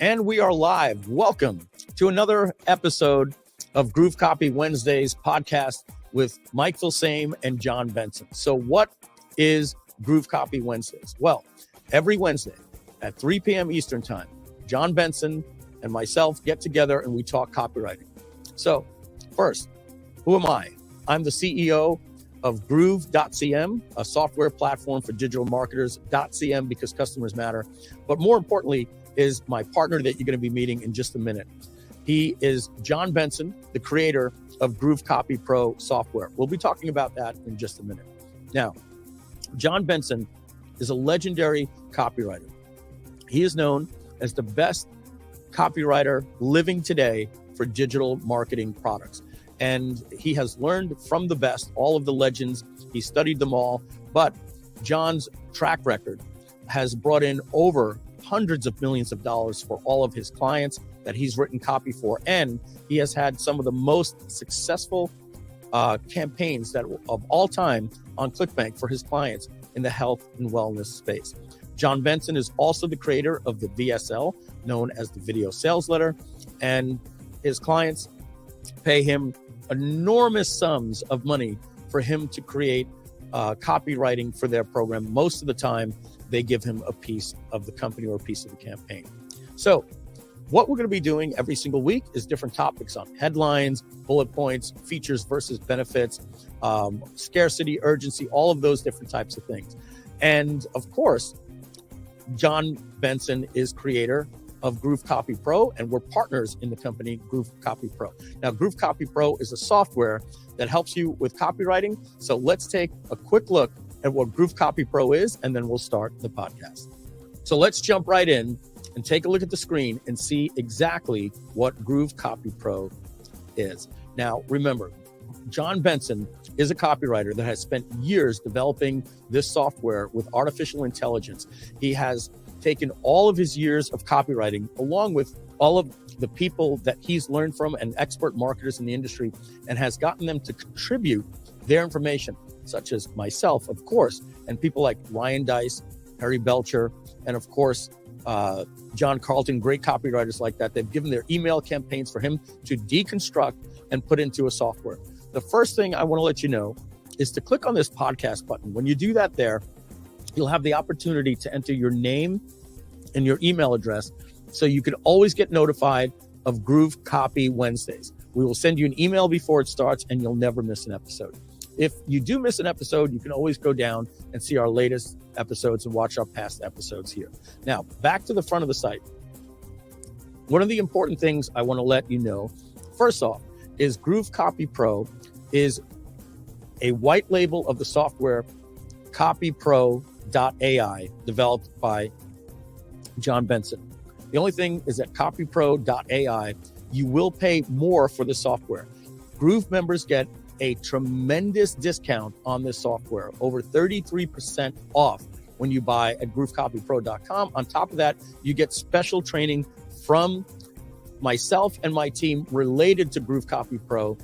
And we are live. Welcome to another episode of Groove Copy Wednesdays podcast with Mike Filsaime and John Benson. So what is Groove Copy Wednesdays? Well, every Wednesday at 3 p.m. Eastern time, John Benson and myself get together and we talk copywriting. So first, who am I? I'm the CEO of Groove.cm, a software platform for digital marketers. .cm because customers matter. But more importantly, is my partner that you're going to be meeting in just a minute. He is John Benson, the creator of GrooveCopyPro software. We'll be talking about that in just a minute. Now, John Benson is a legendary copywriter. He is known as the best copywriter living today for digital marketing products. And he has learned from the best, all of the legends. He studied them all. But John's track record has brought in over hundreds of millions of dollars for all of his clients that he's written copy for. And he has had some of the most successful campaigns that of all time on ClickBank for his clients in the health and wellness space. John Benson is also the creator of the VSL, known as the Video Sales Letter. And his clients pay him enormous sums of money for him to create copywriting for their program. Most of the time, they give him a piece of the company or a piece of the campaign. So what we're going to be doing every single week is different topics on headlines, bullet points, features versus benefits, scarcity, urgency, all of those different types of things. And of course, John Benson is creator of GrooveCopyPro, and we're partners in the company GrooveCopyPro. Now, GrooveCopyPro is a software that helps you with copywriting. So let's take a quick look at what GrooveCopyPro is, and then we'll start the podcast. So let's jump right in and take a look at the screen and see exactly what GrooveCopyPro is. Now, remember, John Benson is a copywriter that has spent years developing this software with artificial intelligence. He has taken all of his years of copywriting, along with all of the people that he's learned from and expert marketers in the industry, and has gotten them to contribute their information, such as myself, of course, and people like Ryan Dice, Harry Belcher, and of course, John Carlton, great copywriters like that. They've given their email campaigns for him to deconstruct and put into a software. The first thing I want to let you know is to click on this podcast button. When you do that there, you'll have the opportunity to enter your name and your email address so you can always get notified of Groove Copy Wednesdays. We will send you an email before it starts and you'll never miss an episode. If you do miss an episode, you can always go down and see our latest episodes and watch our past episodes here. Now, back to the front of the site. One of the important things I want to let you know, first off, is GrooveCopyPro is a white label of the software CopyPro.ai developed by John Benson. The only thing is that CopyPro.ai, you will pay more for the software. Groove members get a tremendous discount on this software, over 33% off when you buy at GrooveCopyPro.com. On top of that, you get special training from myself and my team related to GrooveCopyPro,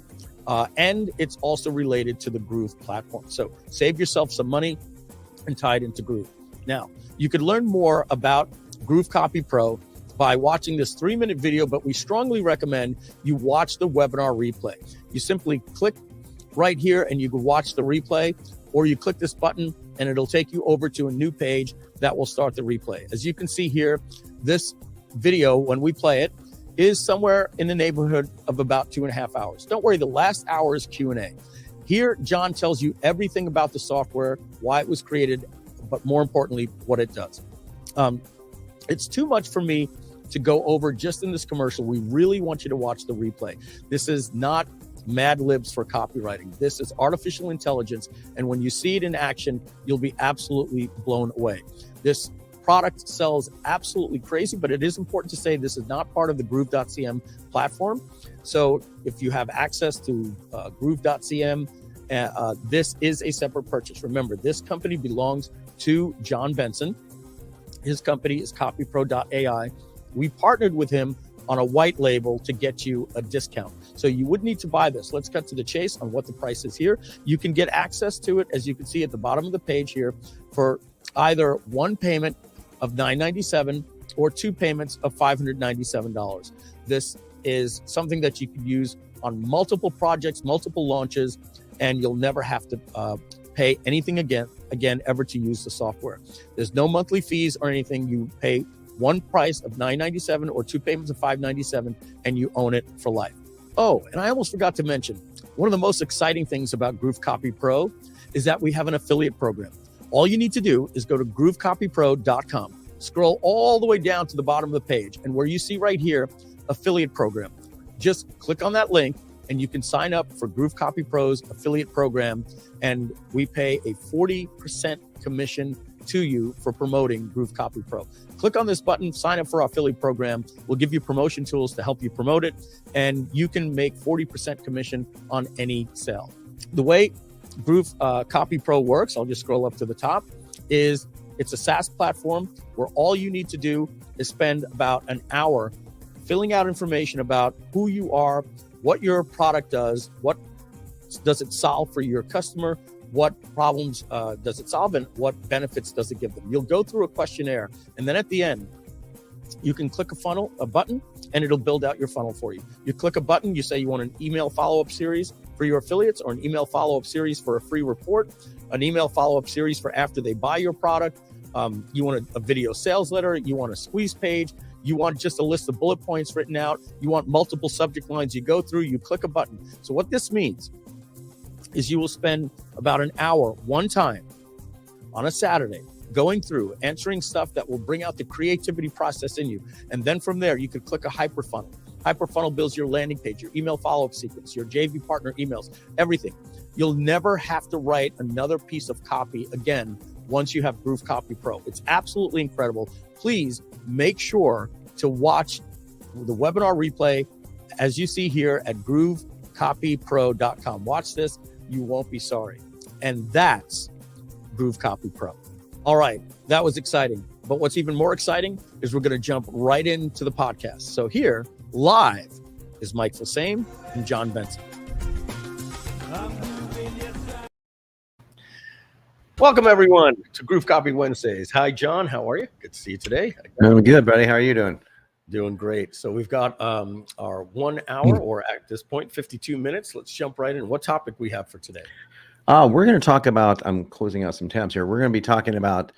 and it's also related to the Groove platform. So save yourself some money and tie it into Groove. Now, you could learn more about GrooveCopyPro by watching this 3-minute video, but we strongly recommend you watch the webinar replay. You simply click right here and you can watch the replay, or you click this button and it'll take you over to a new page that will start the replay. As you can see here, this video, when we play it, is somewhere in the neighborhood of about 2.5 hours. Don't worry, the last hour is Q&A. Here, John tells you everything about the software, why it was created, but more importantly, what it does. It's too much for me to go over just in this commercial. We really want you to watch the replay. This is not Mad Libs for copywriting. This is artificial intelligence. And when you see it in action, you'll be absolutely blown away. This product sells absolutely crazy, but it is important to say this is not part of the Groove.cm platform. So if you have access to Groove.cm, this is a separate purchase. Remember, this company belongs to John Benson. His company is CopyPro.ai. We partnered with him on a white label to get you a discount. So you would need to buy this. Let's cut to the chase on what the price is here. You can get access to it, as you can see at the bottom of the page here, for either one payment of $9.97 or 2 payments of $597. This is something that you can use on multiple projects, multiple launches, and you'll never have to pay anything again ever to use the software. There's no monthly fees or anything. You pay one price of $997 or 2 payments of $597, and you own it for life. Oh, and I almost forgot to mention, one of the most exciting things about GrooveCopyPro is that we have an affiliate program. All you need to do is go to GrooveCopyPro.com, scroll all the way down to the bottom of the page, and where you see right here, affiliate program, just click on that link and you can sign up for GrooveCopyPro's affiliate program, and we pay a 40% commission to you for promoting GrooveCopyPro. Click on this button, sign up for our affiliate program. We'll give you promotion tools to help you promote it, and you can make 40% commission on any sale. The way GrooveCopyPro works, I'll just scroll up to the top, is it's a SaaS platform where all you need to do is spend about an hour filling out information about who you are, what your product does, what does it solve for your customer, what problems does it solve, and what benefits does it give them. You'll go through a questionnaire, and then at the end, you can click a button, and it'll build out your funnel for you. You click a button, you say you want an email follow-up series for your affiliates, or an email follow-up series for a free report, an email follow-up series for after they buy your product. You want a video sales letter, you want a squeeze page, you want just a list of bullet points written out, you want multiple subject lines. You go through, you click a button. So what this means is you will spend about an hour one time on a Saturday going through, answering stuff that will bring out the creativity process in you. And then from there, you could click a hyperfunnel. Hyperfunnel builds your landing page, your email follow-up sequence, your JV partner emails, everything. You'll never have to write another piece of copy again once you have GrooveCopyPro. It's absolutely incredible. Please make sure to watch the webinar replay as you see here at GrooveCopyPro.com. Watch this. You won't be sorry. And that's GrooveCopyPro. All right, that was exciting. But what's even more exciting is we're going to jump right into the podcast. So here, live, is Mike Filsaime and John Benson. Welcome, everyone, to Groove Copy Wednesdays. Hi, John. How are you? Good to see you today. I'm good, buddy. How are you doing? Doing great. So we've got our 1 hour, or at this point, 52 minutes. Let's jump right in. What topic we have for today? We're going to talk about, I'm closing out some tabs here. We're going to be talking about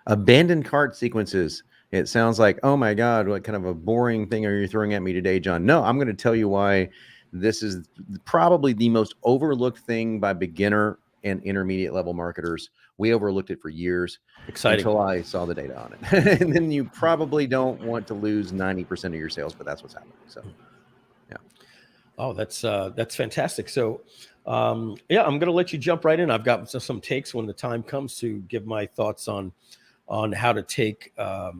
abandoned cart sequences. It sounds like, oh my God, what kind of a boring thing are you throwing at me today, John? No, I'm going to tell you why this is probably the most overlooked thing by beginner and intermediate level marketers. We overlooked it for years. Exciting. Until I saw the data on it. And then you probably don't want to lose 90% of your sales, but that's what's happening. So, yeah. Oh, that's fantastic. So, yeah, I'm going to let you jump right in. I've got some takes when the time comes to give my thoughts on how to take cart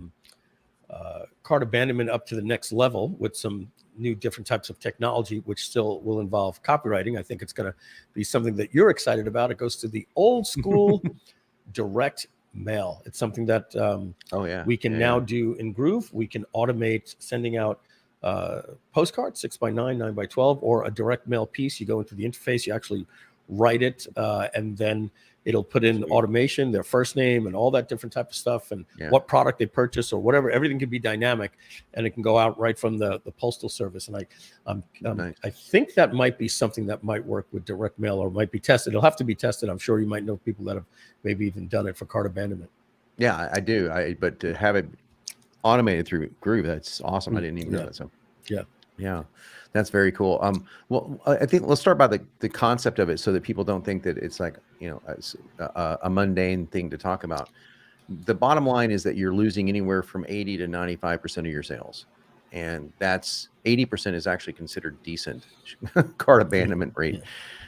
abandonment up to the next level with some new different types of technology, which still will involve copywriting. I think it's going to be something that you're excited about. It goes to the old school direct mail. It's something that we can now do in Groove. We can automate sending out postcards, 6x9, 9x12, or a direct mail piece. You go into the interface, you actually write it, and then it'll put in automation, their first name and all that different type of stuff, and what product they purchase or whatever. Everything can be dynamic, and it can go out right from the postal service. And I think that might be something that might work with direct mail, or might be tested. It'll have to be tested. I'm sure you might know people that have maybe even done it for cart abandonment. Yeah, I do. But to have it automated through Groove, that's awesome. I didn't even know that. So yeah, that's very cool. Well, I think let's start by the concept of it, so that people don't think that it's like, a mundane thing to talk about. The bottom line is that you're losing anywhere from 80 to 95% of your sales, and that's 80% is actually considered decent cart abandonment rate.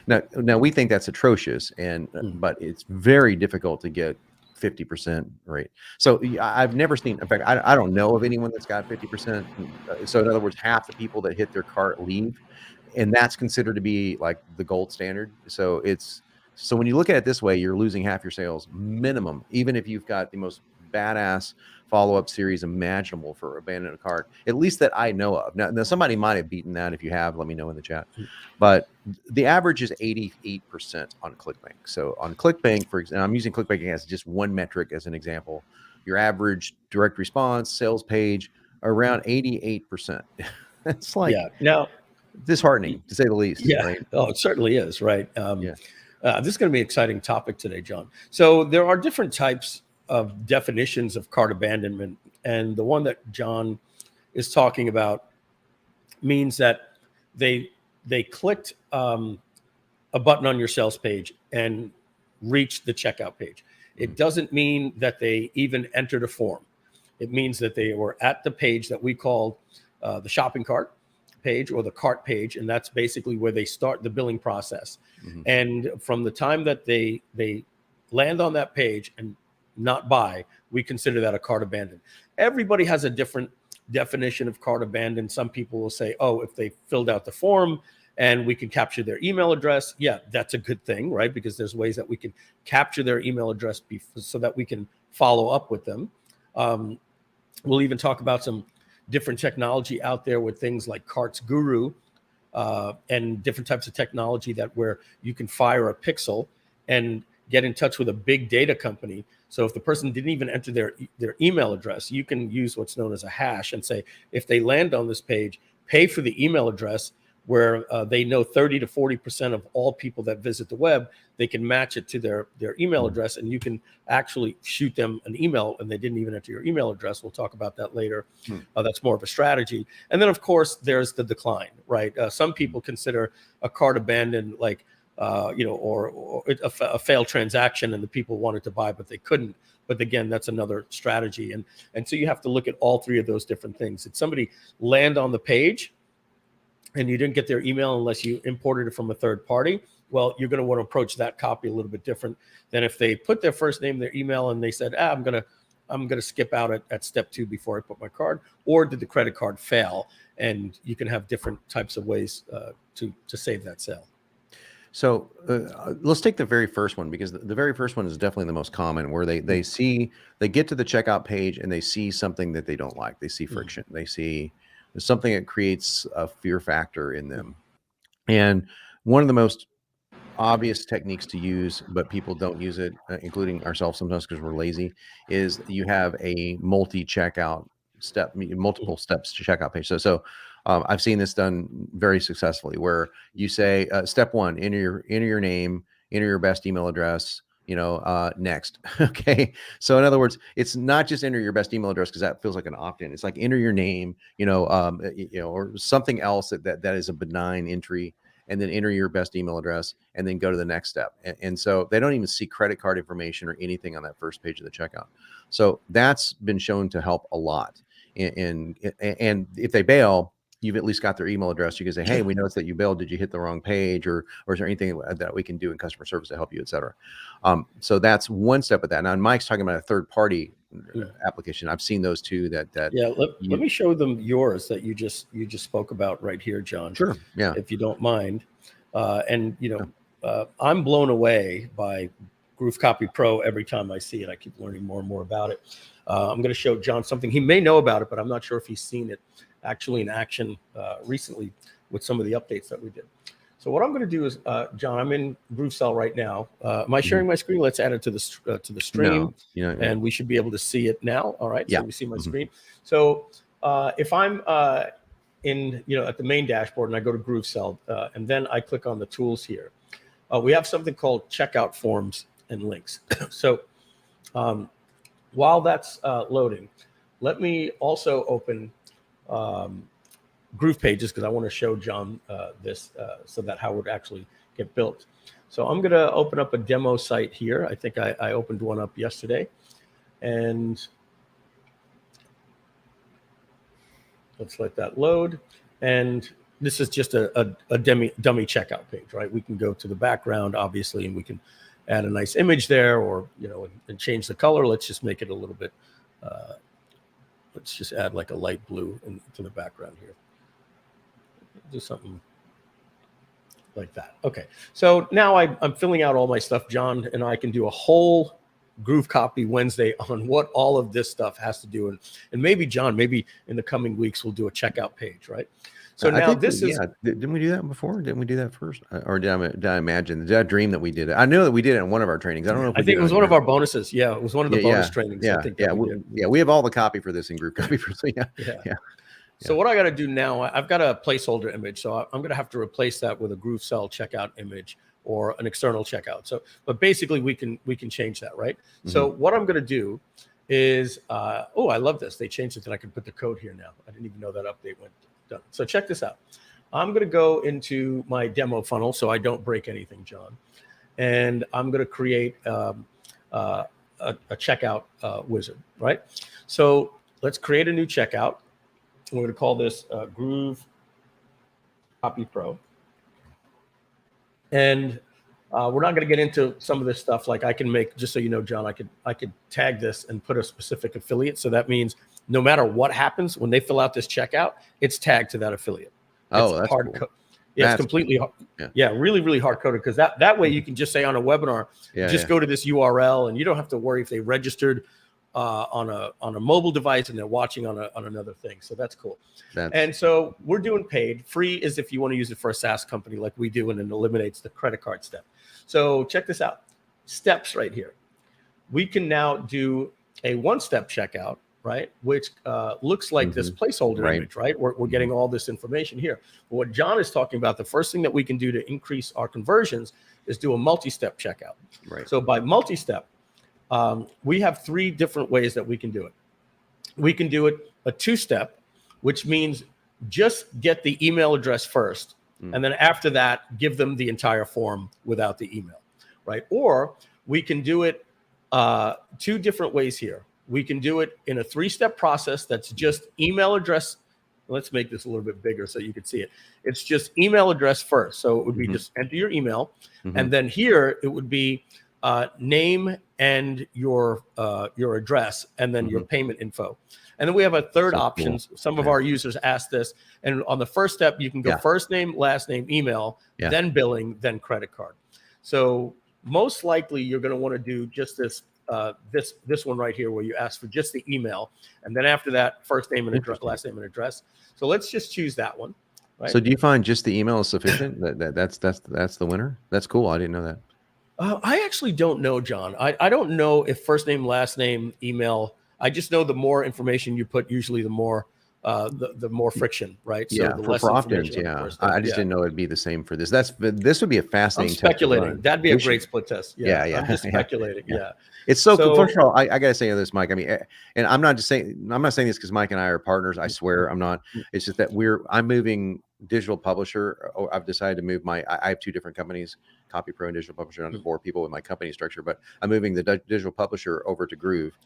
Now we think that's atrocious, but it's very difficult to get 50% rate. So I've never seen, in fact, I don't know of anyone that's got 50%. So in other words, half the people that hit their cart leave, and that's considered to be like the gold standard. So when you look at it this way, you're losing half your sales minimum, even if you've got the most badass follow-up series imaginable for abandon a cart, at least that I know of. Now somebody might have beaten that. If you have, let me know in the chat. But the average is 88% on ClickBank. So on ClickBank, for example, I'm using ClickBank as just one metric as an example. Your average direct response sales page around 88%. That's like now disheartening to say the least. yeah, Right? oh, it certainly is, right? Yeah. This is going to be an exciting topic today, John. So there are different types of definitions of cart abandonment, and the one that John is talking about means that they clicked a button on your sales page and reached the checkout page. It doesn't mean that they even entered a form. It means that they were at the page that we called the shopping cart page or the cart page, and that's basically where they start the billing process. Mm-hmm. And from the time that they land on that page and not buy, we consider that a cart abandoned. Everybody has a different definition of cart abandoned. Some people will say, oh, if they filled out the form and we can capture their email address, yeah, that's a good thing, right? Because there's ways that we can capture their email address so that we can follow up with them. We'll even talk about some different technology out there with things like Carts Guru and different types of technology that where you can fire a pixel and get in touch with a big data company. So if the person didn't even enter their email address, you can use what's known as a hash and say, if they land on this page, pay for the email address where they know 30 to 40% of all people that visit the web, they can match it to their email address, and you can actually shoot them an email and they didn't even enter your email address. We'll talk about that later. That's more of a strategy. And then, of course, there's the decline, right? Some people consider a cart abandoned like, or a failed transaction and the people wanted to buy, but they couldn't. But again, that's another strategy. And so you have to look at all three of those different things. Did somebody land on the page and you didn't get their email unless you imported it from a third party? Well, you're going to want to approach that copy a little bit different than if they put their first name, their email, and they said, I'm going to skip out at step 2 before I put my card. Or did the credit card fail? And you can have different types of ways to save that sale. So let's take the very first one, because the very first one is definitely the most common, where they get to the checkout page and they see something that they don't like. They see friction. They see something that creates a fear factor in them. And one of the most obvious techniques to use, but people don't use it, including ourselves sometimes because we're lazy, is you have a multiple steps to checkout page. So I've seen this done very successfully, where you say, step 1, enter your name, enter your best email address, next. Okay. So in other words, it's not just enter your best email address, because that feels like an opt-in. It's like enter your name, or something else that is a benign entry, and then enter your best email address and then go to the next step. And so they don't even see credit card information or anything on that first page of the checkout. So that's been shown to help a lot. And if they bail, you've at least got their email address. You can say, hey, we noticed that you bailed. Did you hit the wrong page? Or is there anything that we can do in customer service to help you, et cetera? So that's one step of that. Now, Mike's talking about a third party application. I've seen those too. Let me show them yours that you just spoke about right here, John. Sure. Yeah. If you don't mind. I'm blown away by GrooveCopyPro every time I see it. I keep learning more and more about it. I'm going to show John something. He may know about it, but I'm not sure if he's seen it actually in action recently with some of the updates that we did. So what I'm going to do is, John, I'm in GrooveSell right now. Am I sharing my screen? Let's add it to the stream, and we should be able to see it now. All right. So we see my screen. So if I'm in at the main dashboard and I go to GrooveSell and then I click on the tools here, we have something called checkout forms and links. So while that's loading, let me also open GroovePages, because I want to show John this so that how it would actually get built. So I'm going to open up a demo site here. I think I opened one up yesterday, and let's let that load. And this is just a dummy checkout page, right? We can go to the background, obviously, and we can add a nice image there, or and change the color. Let's just make it a little bit. Let's just add like a light blue to the background here. Do something like that. Okay. So now I'm filling out all my stuff. John and I can do a whole Groove Copy Wednesday on what all of this stuff has to do. And maybe, John, maybe in the coming weeks, we'll do a checkout page, right? So I now think this is, yeah. Didn't we do that before? Didn't we do that first? Or did I imagine? Did I dream that we did it? I know that we did it in one of our trainings. I don't know if I we think did it was one of our bonuses. Yeah, it was one of the bonus trainings. I think that we did. Yeah, we have all the copy for this in GrooveCopyPro. So yeah. So what I got to do now, I've got a placeholder image. So I'm going to have to replace that with a GrooveSell checkout image or an external checkout. So, but basically we can change that, right? Mm-hmm. So what I'm going to do is, oh, I love this. They changed it that I can put the code here now. I didn't even know that update went done. So check this out. I'm going to go into my demo funnel so I don't break anything, John. And I'm going to create a checkout wizard, right? So let's create a new checkout. We're going to call this GrooveCopyPro. And we're not going to get into some of this stuff. Like I can make, just so you know, John, I could tag this and put a specific affiliate. So that means no matter what happens when they fill out this checkout, it's tagged to that affiliate. Oh, that's cool. Yeah, it's completely cool. really, really hard coded, because that way you can just say on a webinar, go to this URL, and you don't have to worry if they registered on a mobile device and they're watching on another thing. So that's cool. And so we're doing paid. Free is if you want to use it for a SaaS company like we do, and it eliminates the credit card step. So check this out. Steps right here. We can now do a one-step checkout, right? Which looks like this placeholder image, right? We're getting all this information here. But what John is talking about, the first thing that we can do to increase our conversions is do a multi-step checkout. Right. So by multi-step, we have 3 different ways that we can do it. We can do it a 2-step, which means just get the email address first. And then after that, give them the entire form without the email, right? Or we can do it 2 different ways here. We can do it in a 3-step process that's just email address. Let's make this a little bit bigger so you can see it. It's just email address first. So it would be just enter your email. And then here it would be name and your address, and then your payment info. And then we have a third option. Cool. Some of our users ask this. And on the first step, you can go first name, last name, email, then billing, then credit card. So most likely you're going to want to do just this one right here, where you ask for just the email, and then after that, first name and address, last name and address. So let's just choose that one. Right? So do you find just the email is sufficient? That's the winner? That's cool. I didn't know that. I actually don't know, John. I don't know if first name, last name, email. I just know the more information you put, usually the more friction, right? So yeah, the for opt-ins, I just didn't know it'd be the same for this. This would be a fascinating. I'm speculating. That'd be a great split test. Yeah. I'm just speculating. Yeah. It's so cool. First of all, I gotta say this, Mike. I mean, and I'm not saying this because Mike and I are partners. I swear I'm not. It's just that I'm moving digital publisher. I've decided to move I have 2 different companies, CopyPro and Digital Publisher, under 4 people with my company structure. But I'm moving the digital publisher over to Groove.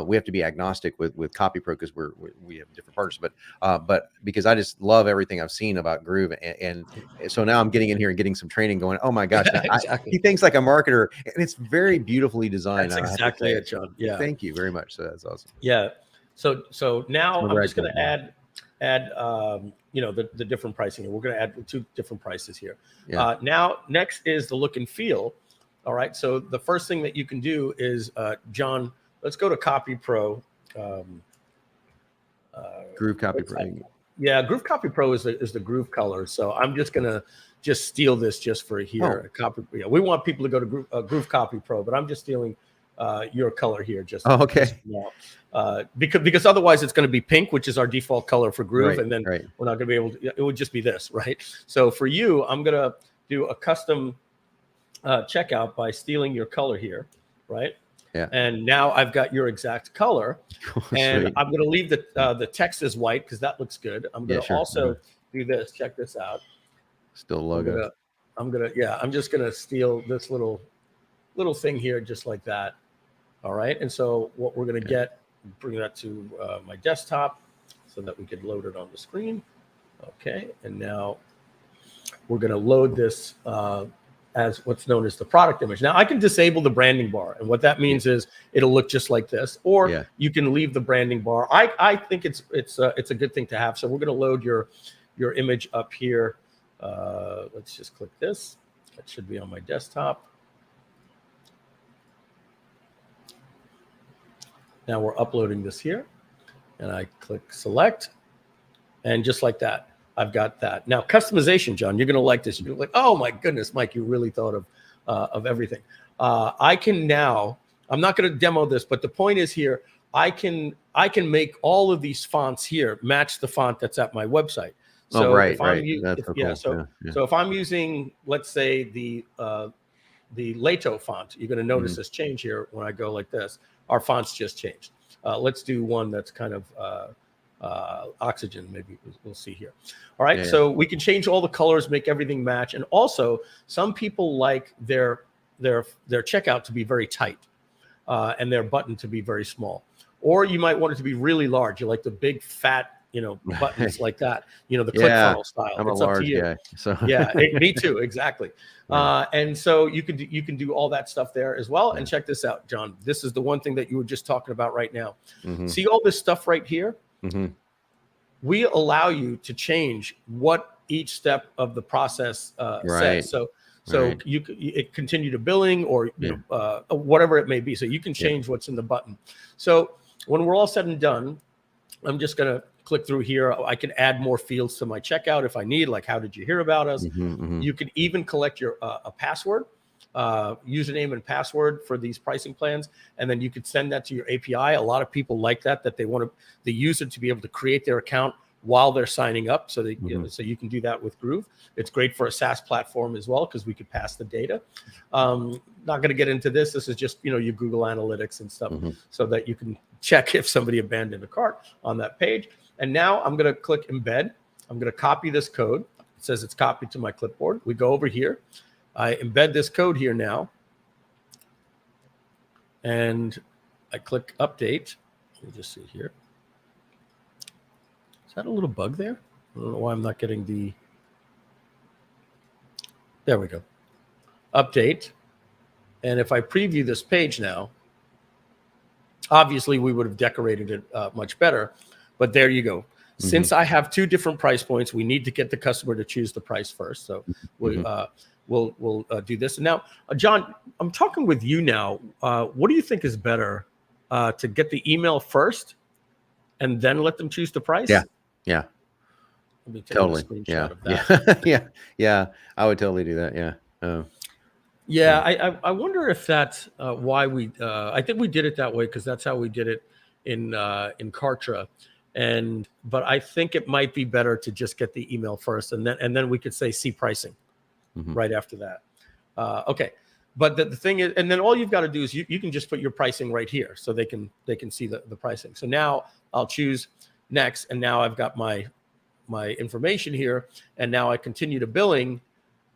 We have to be agnostic with CopyPro because we have different partners, but because I just love everything I've seen about Groove, and so now I'm getting in here and getting some training going. Oh my gosh, he thinks like a marketer, and it's very beautifully designed. That's exactly it, John. Yeah, thank you very much. So that's awesome. Yeah, so now I'm just going to add the different pricing here. We're going to add 2 different prices here. Yeah. Now next is the look and feel. All right, so the first thing that you can do is John. Let's go to CopyPro. GrooveCopyPro. Yeah, GrooveCopyPro is the Groove color. So I'm just gonna steal this just for here. We want people to go to GrooveCopyPro, but I'm just stealing your color here. Okay. Because otherwise it's going to be pink, which is our default color for Groove, and then we're not going to be able to. It would just be this, right? So for you, I'm gonna do a custom checkout by stealing your color here, right? Yeah. And now I've got your exact color, and I'm going to leave the text as white because that looks good. I'm going to also do this. Check this out. Still logo. I'm just going to steal this little thing here, just like that. All right. And so what we're going to bring that to my desktop so that we can load it on the screen. Okay. And now we're going to load this as what's known as the product image. Now I can disable the branding bar, and what that means is it'll look just like this, or you can leave the branding bar. I think it's a good thing to have. So we're going to load your image up here. Let's just click this. That should be on my desktop. Now we're uploading this here, and I click select, and just like that, I've got that. Now customization, John, you're going to like this. You're like, oh my goodness, Mike, you really thought of everything. I can now. I'm not going to demo this, but the point is here. I can make all of these fonts here match the font that's at my website. So right, if I'm right. That's so cool. So if I'm using, let's say, the Lato font, you're going to notice this change here when I go like this. Our fonts just changed. Let's do one that's kind of oxygen. Maybe we'll see here. All right. So we can change all the colors, make everything match, and also some people like their checkout to be very tight and their button to be very small. Or you might want it to be really large. You like the big, fat, buttons like that. The ClickFunnels style. I'm it's a up large to you. guy, so Me too. Exactly. And so you can do all that stuff there as well. And check this out, John. This is the one thing that you were just talking about right now. See all this stuff right here? We allow you to change what each step of the process says. So it continue to billing or whatever it may be. So you can change what's in the button. So when we're all said and done, I'm just going to click through here. I can add more fields to my checkout if I need, like how did you hear about us? You can even collect your a password, username and password for these pricing plans, and then you could send that to your API. A lot of people like that they want the user to be able to create their account while they're signing up, so so you can do that with Groove. It's great for a SaaS platform as well because we could pass the data. Not going to get into this. This is just your Google Analytics and stuff, so that you can check if somebody abandoned a cart on that page. And now I'm going to click embed. I'm going to copy this code. It says it's copied to my clipboard. We go over here. I embed this code here now, and I click update. Let me just see here. Is that a little bug there? I don't know why I'm not getting the... There we go. Update. And if I preview this page now, obviously we would have decorated it much better, but there you go. Since I have two different price points, we need to get the customer to choose the price first. So we'll do this. And now, John, I'm talking with you now. What do you think is better, to get the email first and then let them choose the price? Yeah. Let me take Totally. a screenshot of that. Yeah. I would totally do that. I wonder if that's why we. I think we did it that way because that's how we did it in Kartra, but I think it might be better to just get the email first, and then we could say see pricing right after that. Okay, but the thing is, and then all you've got to do is you can just put your pricing right here, so they can see the pricing. So now I'll choose next, and now I've got my information here, and now I continue to billing,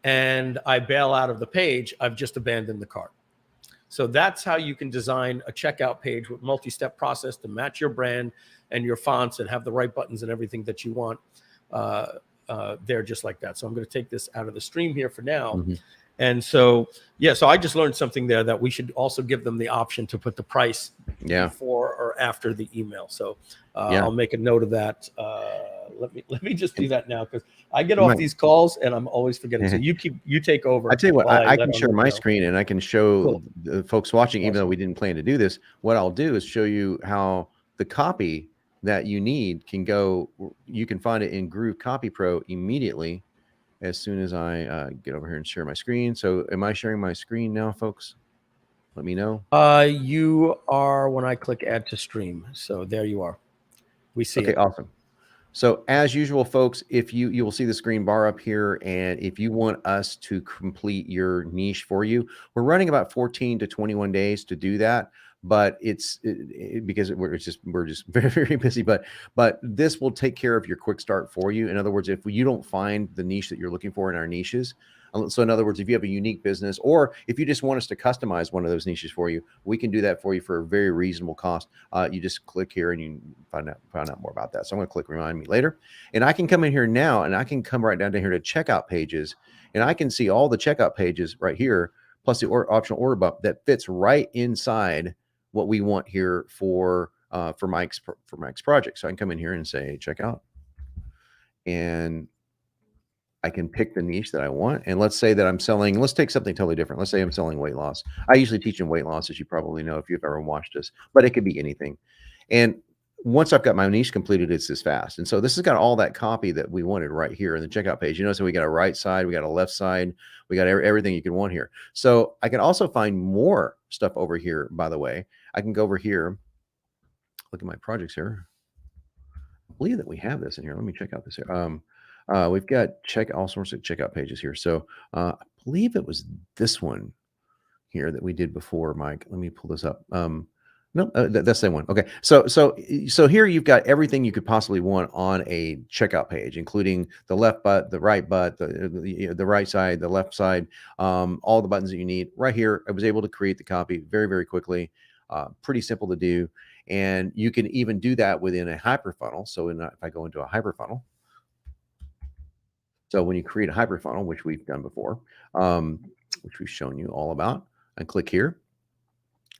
and I bail out of the page. I've just abandoned the cart. So that's how you can design a checkout page with multi-step process to match your brand and your fonts and have the right buttons and everything that you want there, just like that. So I'm going to take this out of the stream here for now. And so, so I just learned something there, that we should also give them the option to put the price before or after the email. So I'll make a note of that. Let me just do that now, because I get off these calls and I'm always forgetting. So you take over. I tell you what, I can share my screen and I can show the folks watching, even though we didn't plan to do this. What I'll do is show you how the copy that you need can go. You can find it in GrooveCopyPro immediately as soon as I get over here and share my screen. So am I sharing my screen now, folks? Let me know. You are when I click add to stream. So there you are. We see it. Okay, awesome. So as usual, folks, if you will see the screen bar up here, and if you want us to complete your niche for you, we're running about 14 to 21 days to do that. But it's because we're just very, very busy. But this will take care of your quick start for you. In other words, if you don't find the niche that you're looking for in our niches, so in other words, if you have a unique business, or if you just want us to customize one of those niches for you, we can do that for you for a very reasonable cost. You just click here and you find out more about that. So I'm going to click remind me later, and I can come in here now, and I can come right down to here to checkout pages, and I can see all the checkout pages right here, plus the optional order bump that fits right inside what we want here for Mike's project. So I can come in here and say checkout, and I can pick the niche that I want. And let's say that I'm selling, let's take something totally different. Let's say I'm selling weight loss. I usually teach in weight loss, as you probably know if you've ever watched this, but it could be anything. And once I've got my niche completed, it's this fast. And so this has got all that copy that we wanted right here in the checkout page. You know, so we got a right side, we got a left side, we got everything you could want here. So I can also find more stuff over here, by the way. I can go over here, look at my projects here. I believe that we have this in here. Let me check out this here. We've got all sorts of checkout pages here. So I believe it was this one here that we did before, Mike. Let me pull this up. No, that's the one. Okay. So here you've got everything you could possibly want on a checkout page, including the left butt, the right butt, the right side, the left side, all the buttons that you need right here. I was able to create the copy very, very quickly. Pretty simple to do. And you can even do that within a hyperfunnel. So if I go into a hyperfunnel, so when you create a hyperfunnel, which we've done before, which we've shown you all about, and click here,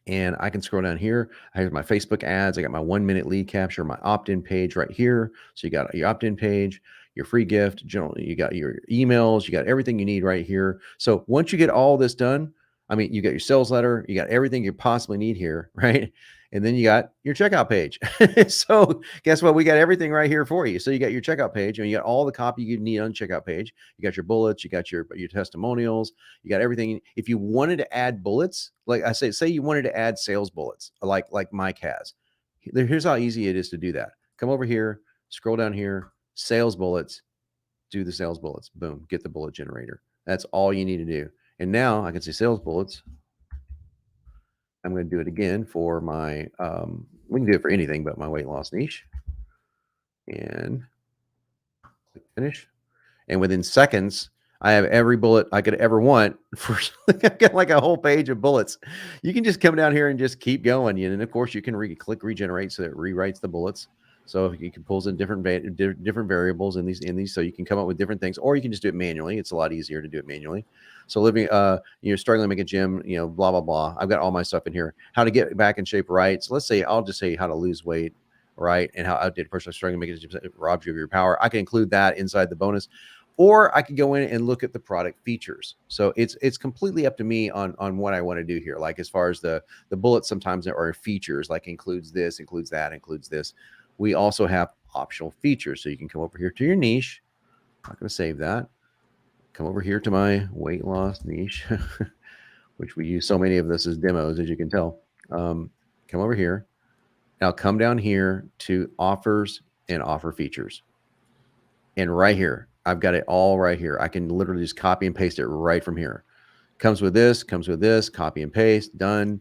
and I can scroll down here. I have my Facebook ads. I got my 1-minute lead capture, my opt-in page right here. So you got your opt-in page, your free gift, generally you got your emails, you got everything you need right here. So once you get all this done, I mean, you got your sales letter, you got everything you possibly need here, right? And then you got your checkout page. So guess what? We got everything right here for you. So you got your checkout page and you got all the copy you need on the checkout page. You got your bullets, you got your testimonials, you got everything. If you wanted to add bullets, like I say you wanted to add sales bullets, like Mike has, here's how easy it is to do that. Come over here, scroll down here, sales bullets, do the sales bullets, boom, get the bullet generator. That's all you need to do. And now I can say sales bullets. I'm going to do it again for my, we can do it for anything but my weight loss niche. And click finish. And within seconds, I have every bullet I could ever want. For I've got like a whole page of bullets. You can just come down here and just keep going. And of course, you can click regenerate, so it rewrites the bullets. So you can pull in different variables in these, so you can come up with different things, or you can just do it manually. It's a lot easier to do it manually. So you're struggling to make a gym, blah, blah, blah. I've got all my stuff in here. How to get back in shape, right? So let's say, I'll just say how to lose weight, right? And how outdated person struggling to make it robs you of your power. I can include that inside the bonus, or I could go in and look at the product features. So it's completely up to me on what I want to do here. Like as far as the bullets, sometimes there are features, like includes this, includes that, includes this. We also have optional features. So you can come over here to your niche. I'm not going to save that. Come over here to my weight loss niche, which we use so many of this as demos, as you can tell. Come over here. Now come down here to offers and offer features. And right here, I've got it all right here. I can literally just copy and paste it right from here. Comes with this, copy and paste, done.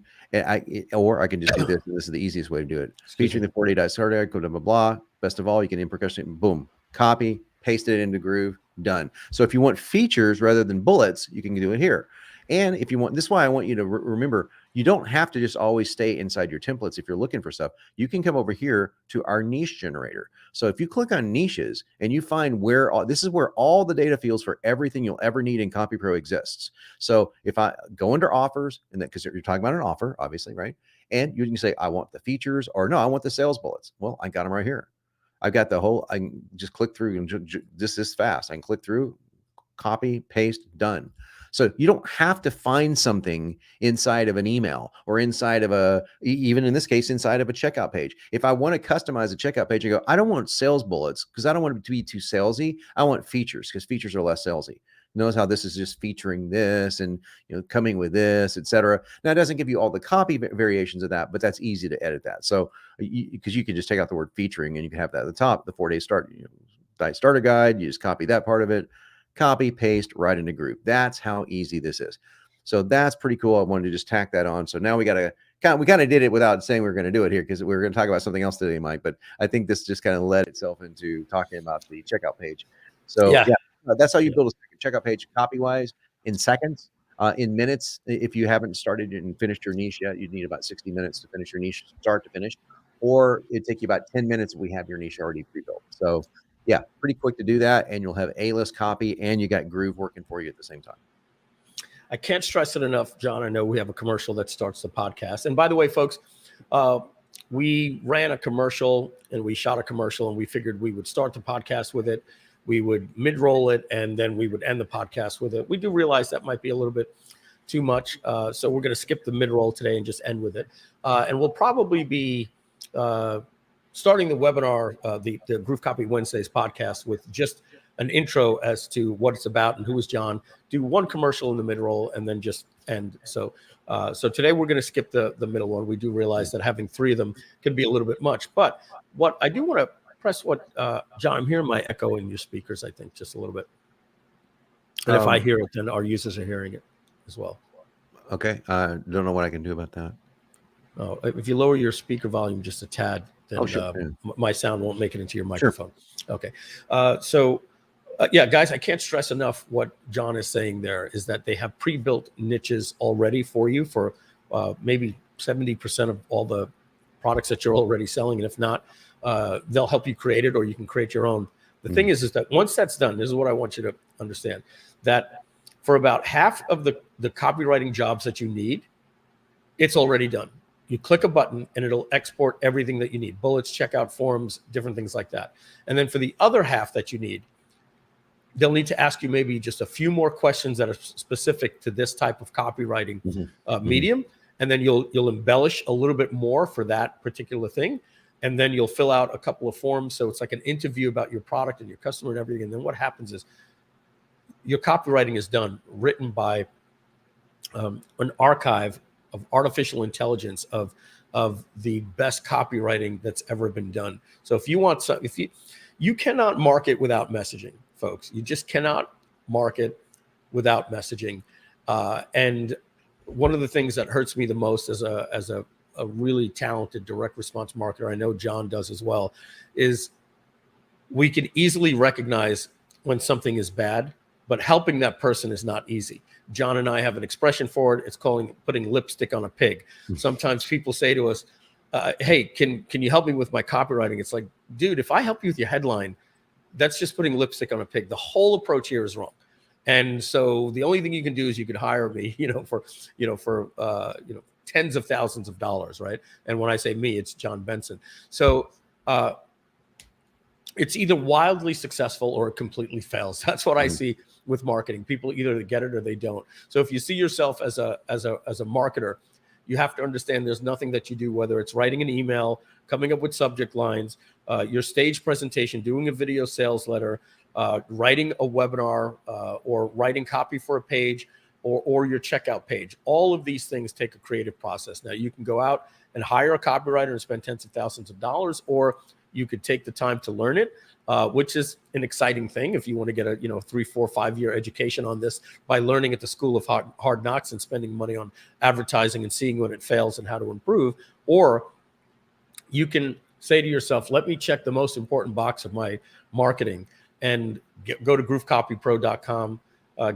Or I can just do this. And this is the easiest way to do it. Featuring the 4-day diet starter, blah, blah, blah. Best of all, you can in percussion, boom, copy, paste it into Groove, done. So if you want features rather than bullets, you can do it here. And if you want, this is why I want you to remember, you don't have to just always stay inside your templates. If you're looking for stuff, you can come over here to our niche generator. So if you click on niches and you find this is where all the data fields for everything you'll ever need in CopyPro exists. So if I go under offers, and that, because you're talking about an offer, obviously, right? And you can say, I want the features, or no, I want the sales bullets. Well, I got them right here. I've got the whole, I can just click through and just this fast. I can click through, copy, paste, done. So you don't have to find something inside of an email or inside of even in this case, inside of a checkout page. If I want to customize a checkout page, I go, I don't want sales bullets because I don't want it to be too salesy. I want features because features are less salesy. Notice how this is just featuring this and coming with this, etc. Now it doesn't give you all the copy variations of that, but that's easy to edit that. So because you can just take out the word featuring and you can have that at the top, the 4-day diet starter guide. You just copy that part of it, copy, paste right into Groove. That's how easy this is. So that's pretty cool. I wanted to just tack that on. So now we kind of did it without saying we were going to do it here because we were going to talk about something else today, Mike. But I think this just kind of led itself into talking about the checkout page. So yeah that's how you build a checkout page copy-wise in seconds, in minutes. If you haven't started and finished your niche yet, you'd need about 60 minutes to finish your niche, start to finish. Or it'd take you about 10 minutes if we have your niche already pre-built. So yeah, pretty quick to do that. And you'll have A-list copy and you got Groove working for you at the same time. I can't stress it enough, John. I know we have a commercial that starts the podcast. And by the way, folks, we ran a commercial and we shot a commercial and we figured we would start the podcast with it. we would mid-roll it, and then we would end the podcast with it. We do realize that might be a little bit too much, so we're going to skip the mid-roll today and just end with it. And we'll probably be starting the webinar, the Groove Copy Wednesdays podcast, with just an intro as to what it's about and who is John. Do one commercial in the mid-roll and then just end. So today we're going to skip the middle one. We do realize that having 3 of them can be a little bit much. But what I do want to press, John, I'm hearing my echo in your speakers, I think, just a little bit. And if I hear it, then our users are hearing it as well. Okay. Don't know what I can do about that. Oh, if you lower your speaker volume just a tad, then my sound won't make it into your microphone. Sure. Okay. Yeah, guys, I can't stress enough what John is saying there, is that they have pre-built niches already for you for maybe 70% of all the products that you're already selling. And if not, they'll help you create it, or you can create your own. The thing is that once that's done, this is what I want you to understand, that for about half of the copywriting jobs that you need, it's already done. You click a button and it'll export everything that you need: bullets, checkout forms, different things like that. And then for the other half that you need, they'll need to ask you maybe just a few more questions that are specific to this type of copywriting medium. And then you'll embellish a little bit more for that particular thing. And then you'll fill out a couple of forms. So it's like an interview about your product and your customer and everything. And then what happens is your copywriting is done, written by an archive of artificial intelligence of the best copywriting that's ever been done. So if you want, you cannot market without messaging, folks. You just cannot market without messaging. And one of the things that hurts me the most as a really talented direct response marketer, I know John does as well, is we can easily recognize when something is bad, but helping that person is not easy. John and I have an expression for it. It's putting lipstick on a pig. Sometimes people say to us, hey, can you help me with my copywriting? It's like, dude, if I help you with your headline, that's just putting lipstick on a pig. The whole approach here is wrong. And so the only thing you can do is you could hire me, for tens of thousands of dollars, right? And when I say me, it's John Benson. So it's either wildly successful or it completely fails. That's what I see with marketing. People either get it or they don't. So if you see yourself as a marketer, you have to understand there's nothing that you do, whether it's writing an email, coming up with subject lines, your stage presentation, doing a video sales letter, writing a webinar, or writing copy for a page, or your checkout page. All of these things take a creative process. Now, you can go out and hire a copywriter and spend tens of thousands of dollars, or you could take the time to learn it, which is an exciting thing if you want to get a 3, 4, 5 year education on this by learning at the School of Hard Knocks and spending money on advertising and seeing when it fails and how to improve. Or you can say to yourself, let me check the most important box of my marketing and go to GrooveCopyPro.com,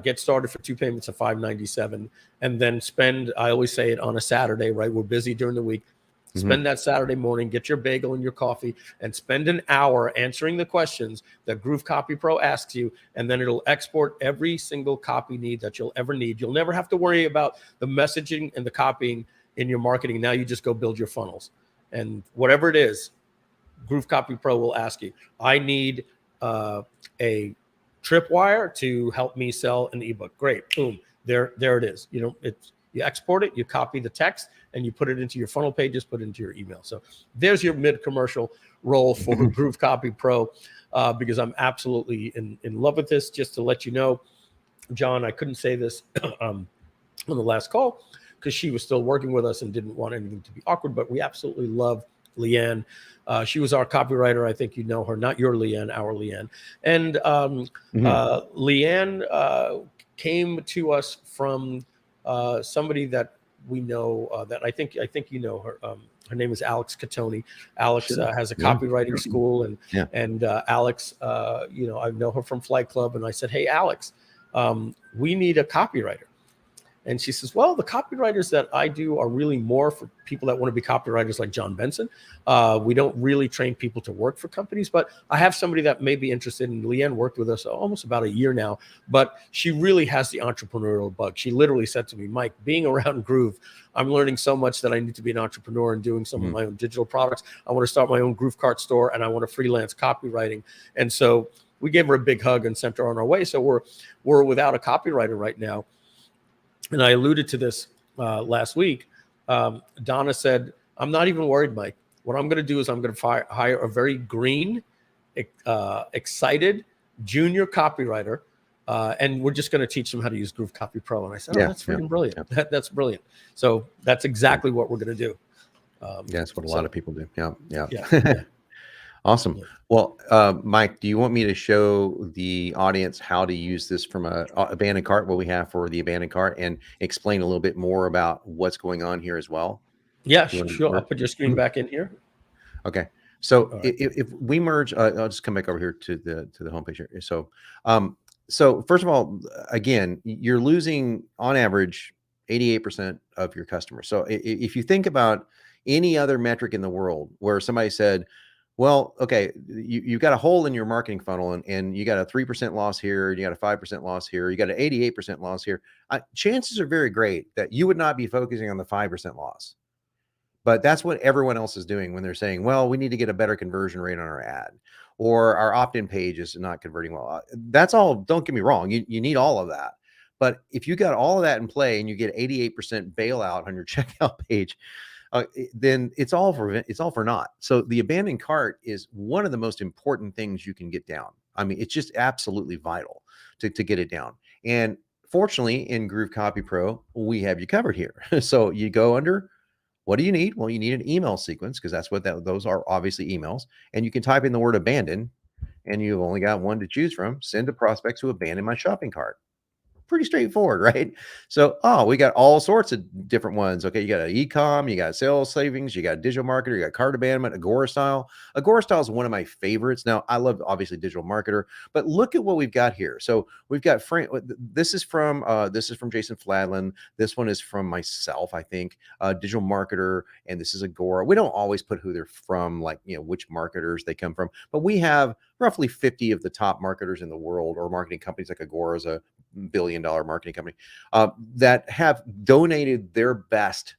get started for 2 payments of $597, and then spend, I always say it, on a Saturday, right? We're busy during the week. Spend that Saturday morning, get your bagel and your coffee, and spend an hour answering the questions that GrooveCopyPro asks you, and then it'll export every single copy need that you'll ever need. You'll never have to worry about the messaging and the copying in your marketing. Now you just go build your funnels. And whatever it is, GrooveCopyPro will ask you, I need a tripwire to help me sell an ebook. Great, boom, there it is. You export it, you copy the text, and you put it into your funnel pages, put it into your email. So there's your mid-commercial role for GrooveCopyPro, because I'm absolutely in love with this. Just to let you know, John, I couldn't say this on the last call because she was still working with us and didn't want anything to be awkward, but we absolutely love Leanne. She was our copywriter. I think you know her, not your Leanne, our Leanne. And Leanne came to us from somebody that we know, that I think you know her. Her name is Alex Catoni. Alex has a copywriting school, and Alex, I know her from Flight Club, and I said, hey, Alex, we need a copywriter. And she says, well, the copywriters that I do are really more for people that want to be copywriters like John Benson. We don't really train people to work for companies, but I have somebody that may be interested. And Leanne worked with us almost about a year now, but she really has the entrepreneurial bug. She literally said to me, Mike, being around Groove, I'm learning so much that I need to be an entrepreneur and doing some of my own digital products. I want to start my own Groove Cart store, and I want to freelance copywriting. And so we gave her a big hug and sent her on our way. So we're without a copywriter right now. And I alluded to this last week. Donna said, I'm not even worried, Mike. What I'm going to do is I'm going to hire a very green, excited junior copywriter. And we're just going to teach them how to use GrooveCopyPro. And I said, that's freaking brilliant. Yeah. That's brilliant. So that's exactly what we're going to do. That's what a lot of people do. Yeah. Yeah. Awesome. Well, Mike, do you want me to show the audience how to use this from a abandoned cart, what we have for the abandoned cart, and explain a little bit more about what's going on here as well? Yeah, sure. I'll put your screen back in here. Okay. So right. if we merge, I'll just come back over here to the homepage here. So first of all, again, you're losing on average 88% of your customers. So if you think about any other metric in the world where somebody said, well, okay, you got a hole in your marketing funnel and you got a 3% loss here, you got a 5% loss here, you got an 88% loss here, chances are very great that you would not be focusing on the 5% loss. But that's what everyone else is doing when they're saying, well, we need to get a better conversion rate on our ad, or our opt-in page is not converting well. That's all, don't get me wrong, you need all of that. But if you got all of that in play and you get 88% bailout on your checkout page, then it's all for naught. So the abandoned cart is one of the most important things you can get down. I mean, it's just absolutely vital to get it down. And fortunately, in GrooveCopyPro, we have you covered here. So you go under, what do you need? Well, you need an email sequence, because that's what those are, obviously emails. And you can type in the word abandon, and you've only got one to choose from. Send a prospect to abandon my shopping cart. Pretty straightforward, right? So, we got all sorts of different ones. Okay, you got an e-com, you got sales savings, you got a digital marketer, you got cart abandonment, Agora style. Agora style is one of my favorites. Now, I love obviously digital marketer, but look at what we've got here. So we've got this is from Jason Fladlin. This one is from myself, I think. Digital marketer, and this is Agora. We don't always put who they're from, like which marketers they come from, but we have roughly 50 of the top marketers in the world, or marketing companies. Like Agora is a billion-dollar marketing company that have donated their best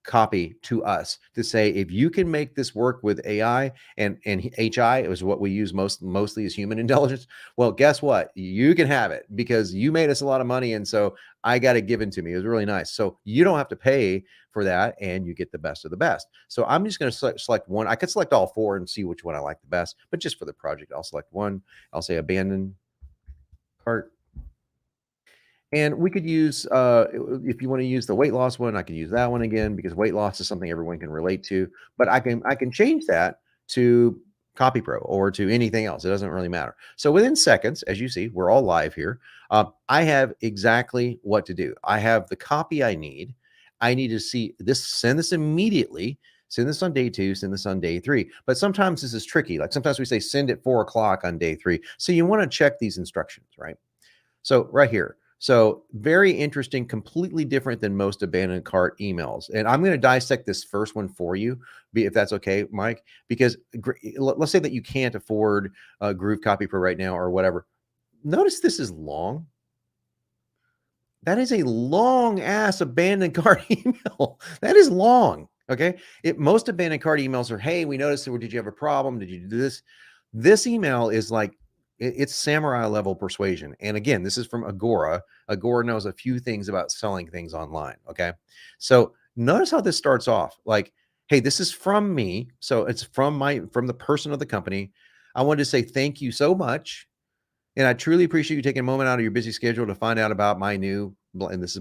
copy to us to say, if you can make this work with AI and HI, it was what we use mostly as human intelligence. Well, guess what? You can have it because you made us a lot of money, and so I got it given to me. It was really nice. So you don't have to pay for that, and you get the best of the best. So I'm just going to select one. I could select all four and see which one I like the best, but just for the project, I'll select one. I'll say abandon cart. And we could use, if you want to use the weight loss one, I can use that one again, because weight loss is something everyone can relate to. But I can change that to CopyPro or to anything else. It doesn't really matter. So within seconds, as you see, we're all live here. I have exactly what to do. I have the copy I need. I need to see this, send this immediately. Send this on day 2, send this on day 3. But sometimes this is tricky. Like sometimes we say send at 4 o'clock on day 3. So you want to check these instructions, right? So right here. So very interesting, completely different than most abandoned cart emails. And I'm going to dissect this first one for you, if that's okay, Mike, because let's say that you can't afford GrooveCopyPro right now or whatever. Notice this is long. That is a long ass abandoned cart email. That is long. Okay. Most abandoned cart emails are, hey, we noticed, did you have a problem? Did you do this? This email is like, it's samurai level persuasion. And again, this is from Agora. Agora knows a few things about selling things online. Okay. So notice how this starts off like, hey, this is from me. So it's from the person of the company. I wanted to say thank you so much. And I truly appreciate you taking a moment out of your busy schedule to find out about my new, and this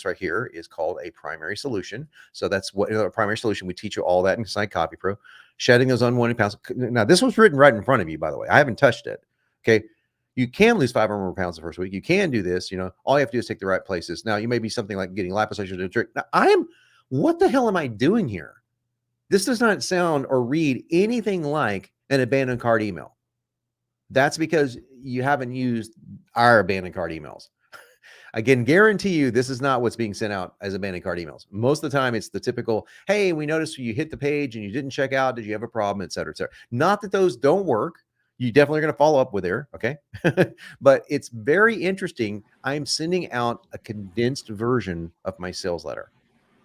right here is called a primary solution. So that's what a primary solution. We teach you all that inside CopyPro. Shedding those unwanted pounds. Now, this was written right in front of you, by the way. I haven't touched it. Okay. You can lose 5 or more pounds the first week. You can do this. All you have to do is take the right places. Now, you may be something like getting liposuction to a trick. Now, what the hell am I doing here? This does not sound or read anything like an abandoned cart email. That's because you haven't used our abandoned cart emails. I can guarantee you this is not what's being sent out as abandoned cart emails. Most of the time, it's the typical, hey, we noticed you hit the page and you didn't check out. Did you have a problem, et cetera, et cetera. Not that those don't work. You definitely are going to follow up with there. Okay. But it's very interesting. I'm sending out a condensed version of my sales letter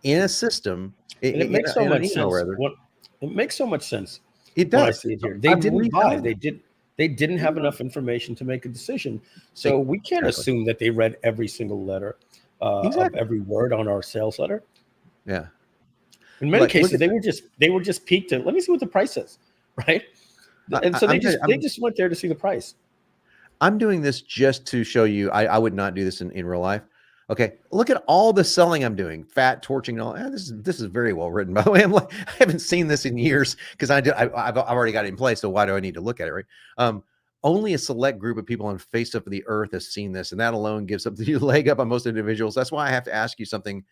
in a system. It makes so much sense. It makes so much sense. It does. I see it here. They didn't buy. They didn't have enough information to make a decision. So we can't assume that they read every single letter of every word on our sales letter. Yeah. In many cases, they were just peaked at, let me see what the price is, right? And so they just went there to see the price. I'm doing this just to show you. I would not do this in real life. Okay, look at all the selling I'm doing, fat torching and all. This is very well written, by the way. I'm like, I haven't seen this in years because I've already got it in place. So why do I need to look at it, right? Only a select group of people on the face of the earth has seen this, and that alone gives up the leg up on most individuals. That's why I have to ask you something.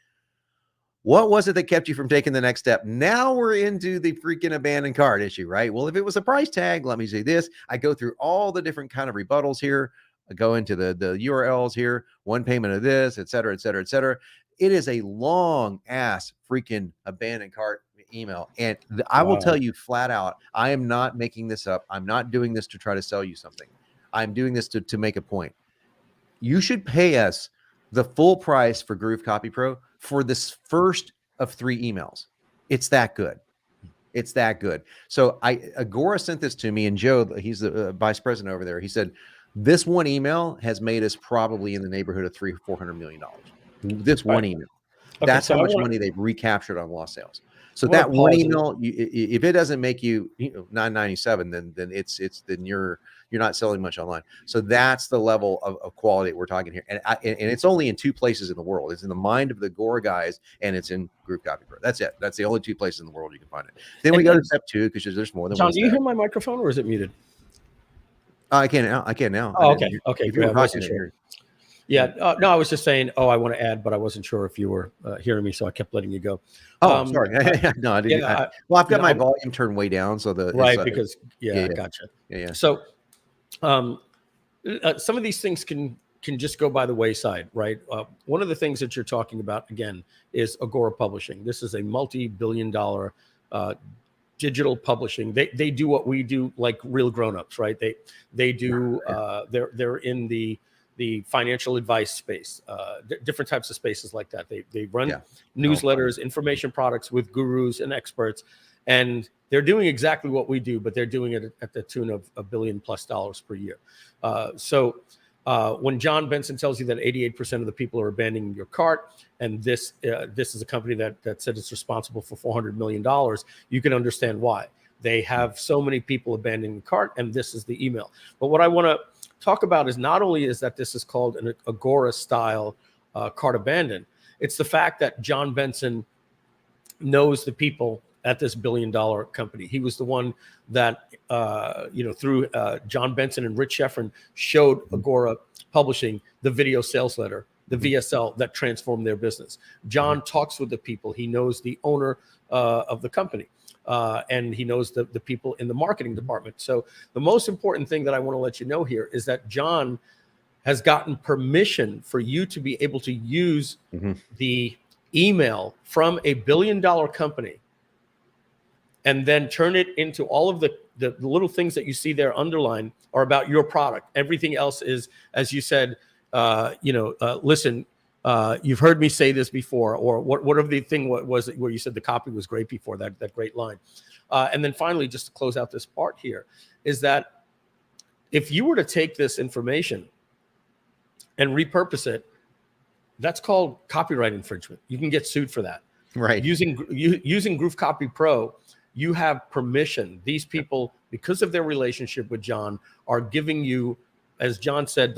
What was it that kept you from taking the next step? Now we're into the freaking abandoned cart issue, right? Well, if it was a price tag, let me say this. I go through all the different kind of rebuttals here. I go into the URLs here, one payment of this, et cetera, et cetera, et cetera. It is a long ass freaking abandoned cart email. And I will tell you flat out, I am not making this up. I'm not doing this to try to sell you something. I'm doing this to make a point. You should pay us the full price for GrooveCopyPro for this first of 3 emails. It's that good. It's that good. So Agora sent this to me, and Joe, he's the vice president over there. He said, this one email has made us probably in the neighborhood of $300-400 million. This one email. Okay, That's how much money they've recaptured on lost sales. So that one email, if it doesn't make you, $9.97, then you're not selling much online. So that's the level of quality that we're talking here. And it's only in 2 places in the world. It's in the mind of the Agora guys, and it's in GrooveCopyPro. That's it. That's the only 2 places in the world you can find it. Then we go to step 2 because there's more than John, one step. do you hear my microphone, or is it muted? I can now. Oh, okay. Okay. I wasn't sure. Yeah. No, I was just saying, I want to add, but I wasn't sure if you were hearing me, so I kept letting you go. Oh, sorry. No, I didn't. Yeah, well, I've got my volume turned way down, so because I gotcha. Yeah. So, some of these things can just go by the wayside, right? One of the things that you're talking about again is Agora Publishing. This is a multi-billion-dollar digital publishing. They do what we do, like real grown-ups, right? They do. They're in the financial advice space, different types of spaces like that. They run newsletters, information products with gurus and experts, and they're doing exactly what we do, but they're doing it at the tune of $1 billion+ per year. So when John Benson tells you that 88% of the people are abandoning your cart, and this is a company that said it's responsible for $400 million, you can understand why. They have so many people abandoning the cart, and this is the email. But what I want to talk about is not only is that this is called an Agora style cart abandon, it's the fact that John Benson knows the people at this $1 billion company. He was the one that through John Benson and Rich Sheffrin showed Agora Publishing the video sales letter, the VSL, that transformed their business. John talks with the people. He knows the owner of the company. And he knows the people in the marketing department. So the most important thing that I want to let you know here is that John has gotten permission for you to be able to use the email from a $1 billion company and then turn it into all of the little things that you see there underlined are about your product. Everything else is, as you said, listen, you've heard me say this before, or whatever the thing was where you said the copy was great before, that great line. And then finally, just to close out this part here, is that if you were to take this information and repurpose it, that's called copyright infringement. You can get sued for that. Right. Using GrooveCopyPro, you have permission. These people, because of their relationship with John, are giving you, as John said,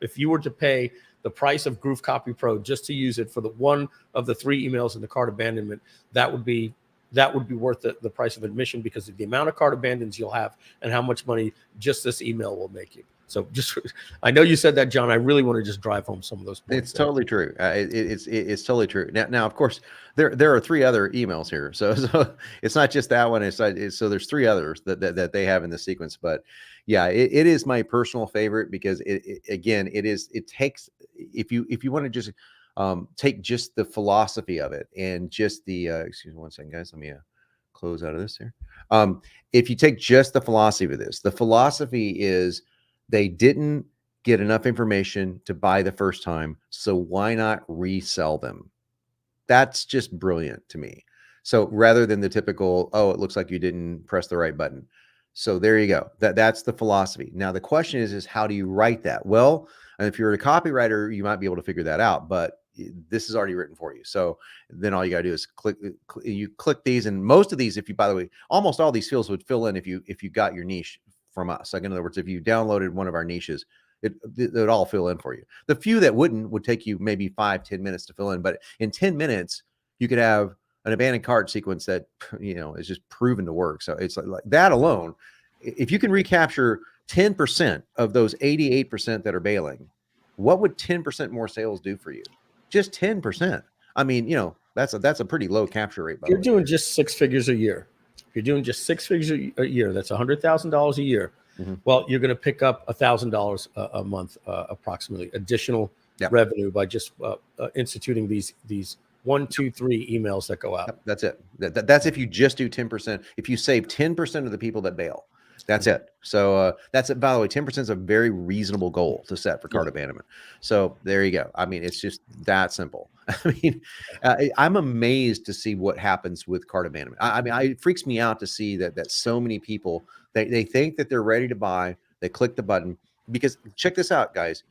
if you were to pay the price of GrooveCopyPro just to use it for the one of the 3 emails in the cart abandonment, that would be worth the price of admission, because of the amount of cart abandons you'll have and how much money just this email will make you. So I know you said that, John. I really want to just drive home some of those points. It's totally true. It's totally true. Now, of course, there are 3 other emails here. So it's not just that one. So there's 3 others that they have in the sequence. But yeah, it is my personal favorite because it takes, if you want to just take just the philosophy of it and just the excuse me one second, guys. Let me close out of this here. If you take just the philosophy of this, the philosophy is they didn't get enough information to buy the first time, so why not resell them? That's just brilliant to me. So rather than the typical, it looks like you didn't press the right button. So there you go. That's the philosophy. Now the question is how do you write that? Well, and if you're a copywriter, you might be able to figure that out, but this is already written for you. So then all you gotta do is you click these, and most of these, if you, by the way, almost all these fields would fill in if you got your niche from us. Like in other words, if you downloaded one of our niches, it would all fill in for you. The few that wouldn't would take you maybe 5-10 minutes to fill in, but in 10 minutes you could have an abandoned cart sequence that is just proven to work. So it's like that alone, if you can recapture 10% of those 88% that are bailing, what would 10% more sales do for you? Just 10%. I mean, that's a pretty low capture rate. You're doing just 6 figures a year. If you're doing just 6 figures a year, that's $100,000 a year. Mm-hmm. Well, you're going to pick up $1,000 a month, approximately additional revenue by just instituting these 1, 2, 3 emails that go out. Yep, that's it. That's if you just do 10%. If you save 10% of the people that bail, that's it. So that's it. By the way, 10% is a very reasonable goal to set for cart abandonment. So there you go. I mean, it's just that simple. I mean, I'm amazed to see what happens with cart abandonment. I mean, it freaks me out to see that so many people, they think that they're ready to buy. They click the button, because check this out, guys.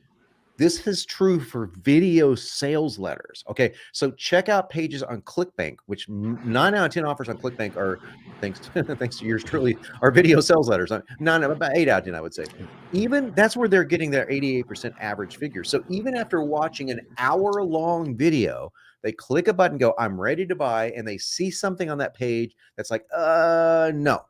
This is true for video sales letters. Okay, so check out pages on ClickBank, which 9 out of 10 offers on ClickBank are, thanks to yours truly, are video sales letters. About 8 out of 10, I would say. Even that's where they're getting their 88% average figure. So even after watching an hour-long video, they click a button, go, I'm ready to buy, and they see something on that page that's like, no.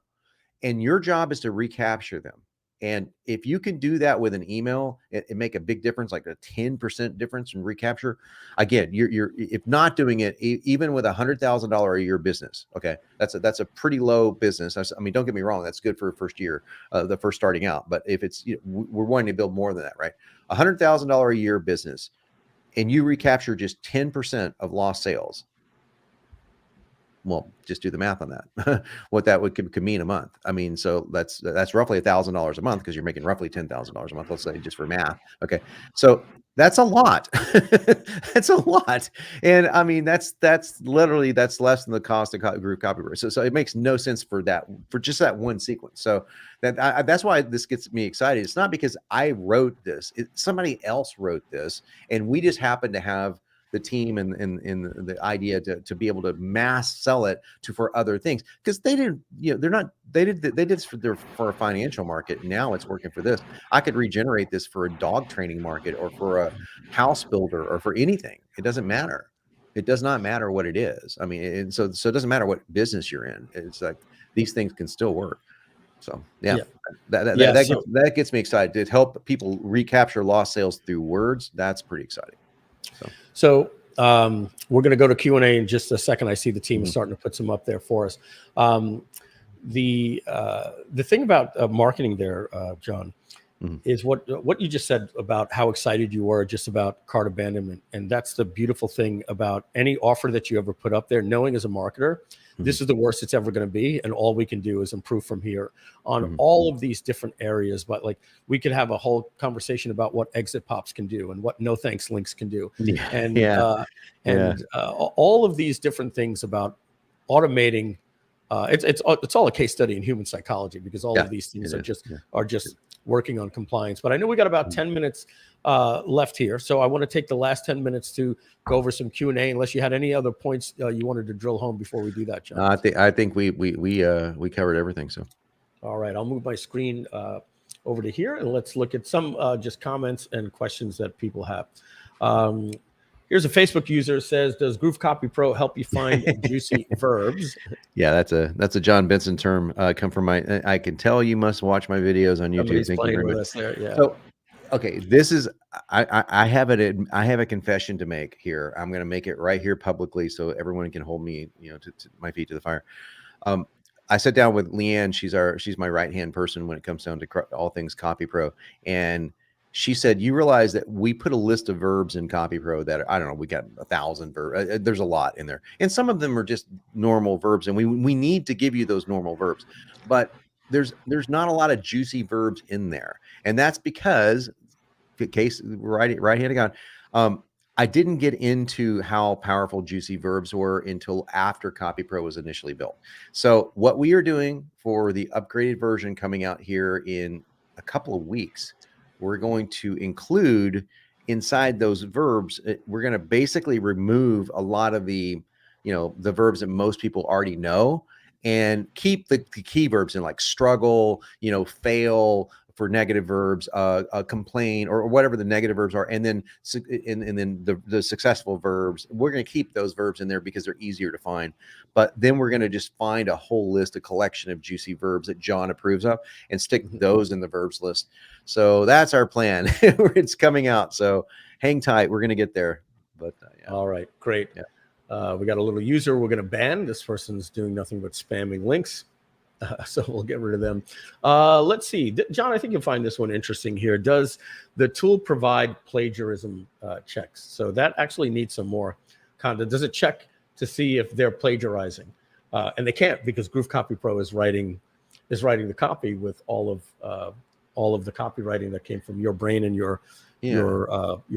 And your job is to recapture them. And if you can do that with an email, it make a big difference, like a 10% difference in recapture. Again, you're if not doing it, even with $100,000 a year business, okay, that's a pretty low business. I mean, don't get me wrong, that's good for first year, the first starting out. But if it's, we're wanting to build more than that, right? $100,000 a year business, and you recapture just 10% of lost sales. Well, just do the math on that. What that could mean a month. I mean, so that's roughly $1,000 a month, because you're making roughly $10,000 a month. Let's say, just for math. Okay, so that's a lot. That's a lot, and I mean that's literally less than the cost of GrooveCopyPro. So it makes no sense for just that one sequence. So that's why this gets me excited. It's not because I wrote this; somebody else wrote this, and we just happen to have the team and the idea to be able to mass sell it for other things, because they didn't, they did this for a financial market. Now it's working for this. I could regenerate this for a dog training market, or for a house builder, or for anything. It doesn't matter. It does not matter what it is. I mean, so it doesn't matter what business you're in. It's like these things can still work. So that gets me excited to help people recapture lost sales through words. That's pretty exciting. So we're going to go to Q&A in just a second. I see the team is starting to put some up there for us. The thing about marketing there, John, is what you just said about how excited you were just about cart abandonment. And that's the beautiful thing about any offer that you ever put up there, knowing as a marketer, this is the worst it's ever going to be. And all we can do is improve from here on all of these different areas. But like, we could have a whole conversation about what exit pops can do and what no thanks links can do. And all of these different things about automating. It's all a case study in human psychology, because all of these things are just working on compliance. But I know we got about 10 minutes left here, so I want to take the last 10 minutes to go over some Q&A. Unless you had any other points you wanted to drill home before we do that, John. I think we covered everything. So, all right, I'll move my screen over to here, and let's look at some just comments and questions that people have. Here's a Facebook user says, "Does GrooveCopyPro help you find juicy verbs?" Yeah, that's a John Benson term. Come from I can tell you must watch my videos on YouTube. Thank you very much. Yeah. So, okay, this is I have a confession to make here. I'm going to make it right here publicly, so everyone can hold me, to my feet to the fire. I sat down with Leanne. She's my right hand person when it comes down to all things CopyPro, and she said, you realize that we put a list of verbs in CopyPro that, I don't know, we got 1,000 verbs. There's a lot in there. And some of them are just normal verbs. And we need to give you those normal verbs. But there's not a lot of juicy verbs in there. And that's because, case right hand again, I didn't get into how powerful juicy verbs were until after CopyPro was initially built. So what we are doing for the upgraded version coming out here in a couple of weeks, we're going to include inside those verbs, we're going to basically remove a lot of the, the verbs that most people already know, and keep the key verbs in, like struggle, fail, for negative verbs, complain, or whatever the negative verbs are, and then the successful verbs. We're going to keep those verbs in there because they're easier to find. But then we're going to just find a whole list, a collection of juicy verbs that John approves of, and stick those in the verbs list. So that's our plan. It's coming out. So hang tight. We're going to get there. But yeah. All right, great. Yeah. We got a little user we're going to ban. This person's doing nothing but spamming links. So we'll get rid of them. Let's see. John, I think you'll find this one interesting here. Does the tool provide plagiarism checks? So that actually needs some more content. Does it check to see if they're plagiarizing? And they can't, because GrooveCopyPro is writing the copy with all of the copywriting that came from your brain and your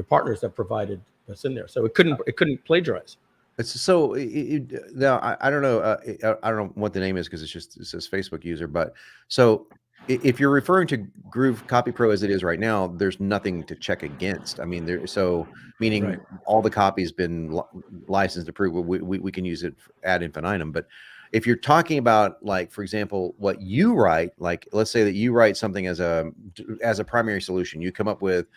partners that provided that's in there. So it couldn't plagiarize. So now I don't know. I don't know what the name is, because it says Facebook user. But so if you're referring to GrooveCopyPro as it is right now, there's nothing to check against. I mean, meaning right. All the copies been licensed, approved. We can use it ad infinitum. But if you're talking about, like, for example, what you write, like, let's say that you write something as a primary solution, you come up with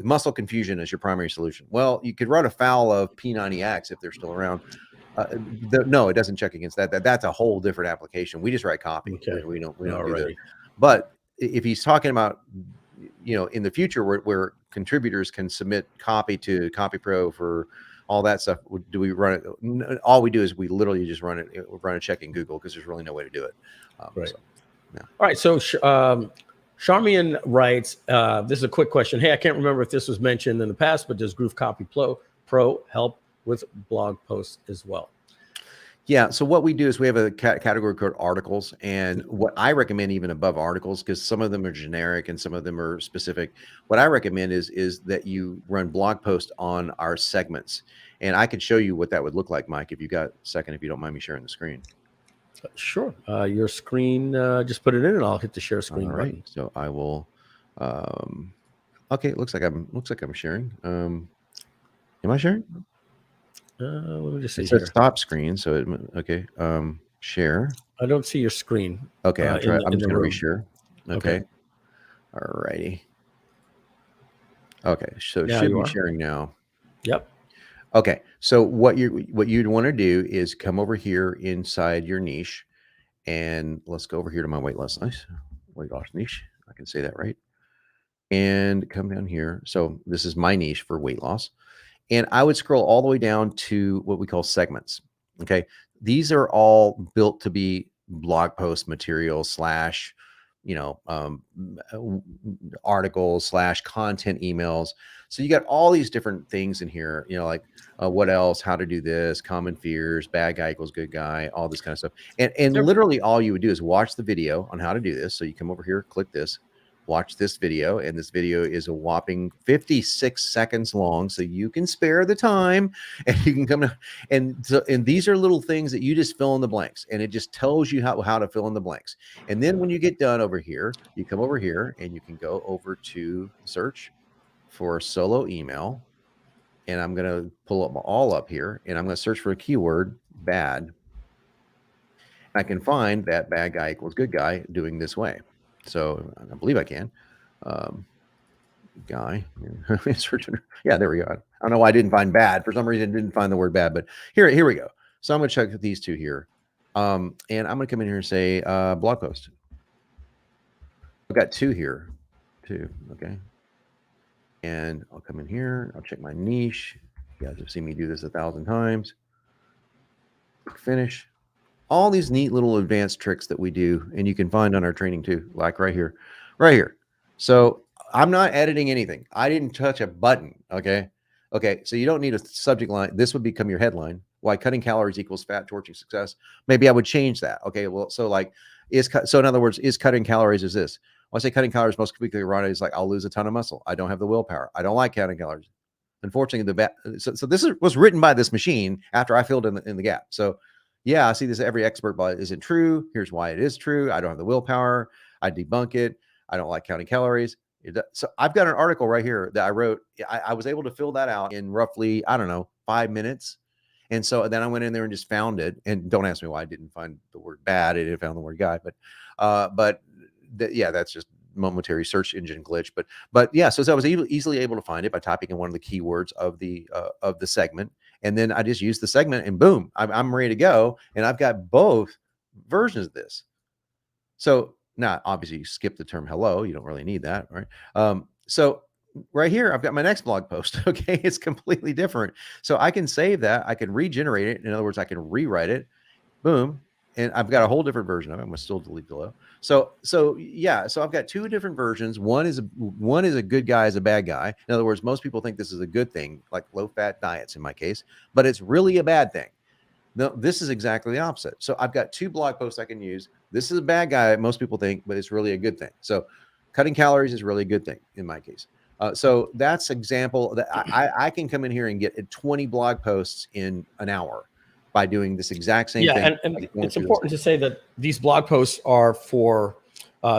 muscle confusion as your primary solution. Well, you could run afoul of P90X if they're still around. No, it doesn't check against that. That's a whole different application. We just write copy. Okay. We don't do that. But if he's talking about, in the future where contributors can submit copy to CopyPro for all that stuff, do we run it? All we do is we literally just run a check in Google, because there's really no way to do it. Right. So, yeah. All right. So Charmian writes, this is a quick question. Hey, I can't remember if this was mentioned in the past, but does GrooveCopyPro help with blog posts as well? Yeah. So what we do is we have a category called articles. And what I recommend, even above articles, because some of them are generic and some of them are specific, what I recommend is that you run blog posts on our segments. And I could show you what that would look like, Mike, if you got a second, if you don't mind me sharing the screen. Sure. Your screen, just put it in and I'll hit the share screen button. So I will, okay. It looks like I'm sharing. Am I sharing? Let me just see. It says stop screen. So okay. Share. I don't see your screen. Okay. I'm just going to reshare. Okay. All righty. Okay. So it should be sharing now. Yep. Okay. So what you'd want to do is come over here inside your niche, and let's go over here to my weight loss niche. I can say that right. And come down here. So this is my niche for weight loss. And I would scroll all the way down to what we call segments. Okay. These are all built to be blog post material / articles / content emails. So you got all these different things in here, like what else, how to do this, common fears, bad guy equals good guy, all this kind of stuff. And literally all you would do is watch the video on how to do this. So you come over here, click this, watch this video, and this video is a whopping 56 seconds long, so you can spare the time and you can come and these are little things that you just fill in the blanks, and it just tells you how to fill in the blanks. And then when you get done over here, you come over here and you can go over to search for solo email, and I'm going to pull up all up here, and I'm going to search for a keyword bad. I can find that bad guy equals good guy doing this way. So I believe I can. Guy. Yeah, there we go. I don't know why I didn't find bad. For some reason, I didn't find the word bad, but here we go. So I'm going to check these two here. And I'm going to come in here and say blog post. I've got two here, too. Okay. And I'll come in here. I'll check my niche. You guys have seen me do this 1,000 times. Finish. All these neat little advanced tricks that we do, and you can find on our training too, like right here. So I'm not editing anything. I didn't touch a button. Okay. So you don't need a subject line. This would become your headline. Why cutting calories equals fat torching success. Maybe I would change that. Okay. Well, so in other words, is cutting calories is this? When I say cutting calories most quickly, Ron is like, I'll lose a ton of muscle. I don't have the willpower. I don't like cutting calories. Unfortunately, so this was written by this machine after I filled in the gap. So yeah, I see this every expert, but isn't true. Here's why it is true. I don't have the willpower. I debunk it. I don't like counting calories. So I've got an article right here that I wrote. I was able to fill that out in roughly, I don't know, 5 minutes. And so then I went in there and just found it. And don't ask me why I didn't find the word bad. I didn't found the word guy, but yeah, that's just momentary search engine glitch. But yeah, so I was easily able to find it by typing in one of the keywords of the segment. And then I just used the segment and boom, I'm ready to go. And I've got both versions of this. So now, obviously, you skip the term hello. You don't really need that, right? So right here, I've got my next blog post. Okay, it's completely different. So I can save that. I can regenerate it. In other words, I can rewrite it. Boom. And I've got a whole different version of it. I'm going to still delete below. So yeah. So I've got two different versions. One is a good guy, is a bad guy. In other words, most people think this is a good thing, like low-fat diets in my case, but it's really a bad thing. No, this is exactly the opposite. So I've got two blog posts I can use. This is a bad guy, most people think, but it's really a good thing. So cutting calories is really a good thing in my case. So that's example that I can come in here and get 20 blog posts in an hour by doing this exact same thing. And it's important to say that these blog posts are for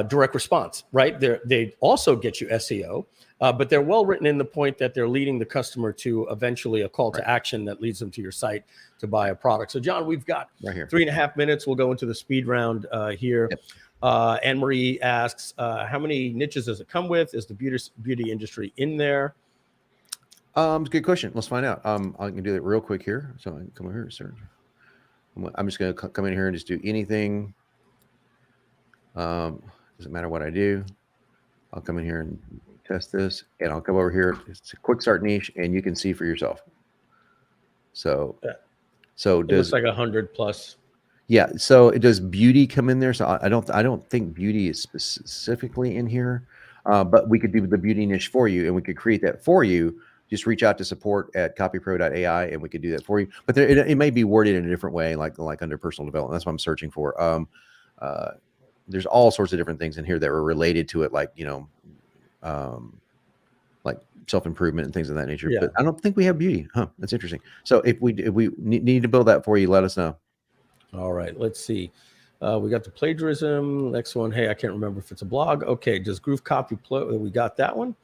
direct response, right? They also get you SEO, but they're well written in the point that they're leading the customer to eventually a call to action that leads them to your site to buy a product. So John, we've got right here 3.5 minutes. We'll go into the speed round here. Yep. Anne-Marie asks, how many niches does it come with? Is the beauty industry in there? Good question. Let's find out. I can do that real quick here. So I can come over here and search. I'm just going to come in here and just do anything. Doesn't matter what I do. I'll come in here and test this, and I'll come over here. It's a quick start niche, and you can see for yourself. So, it looks like 100 plus. Yeah. So does beauty come in there? So I don't think beauty is specifically in here, but we could do the beauty niche for you, and we could create that for you. Just reach out to support@copypro.ai, and we could do that for you. But it may be worded in a different way, like under personal development. That's what I'm searching for. There's all sorts of different things in here that are related to it, like like self-improvement and things of that nature. Yeah. But I don't think we have beauty. That's interesting. So if we need to build that for you, let us know. All right, let's see. We got the plagiarism. Next one. Hey, I can't remember if it's a blog. Okay, does GrooveCopyPro? We got that one.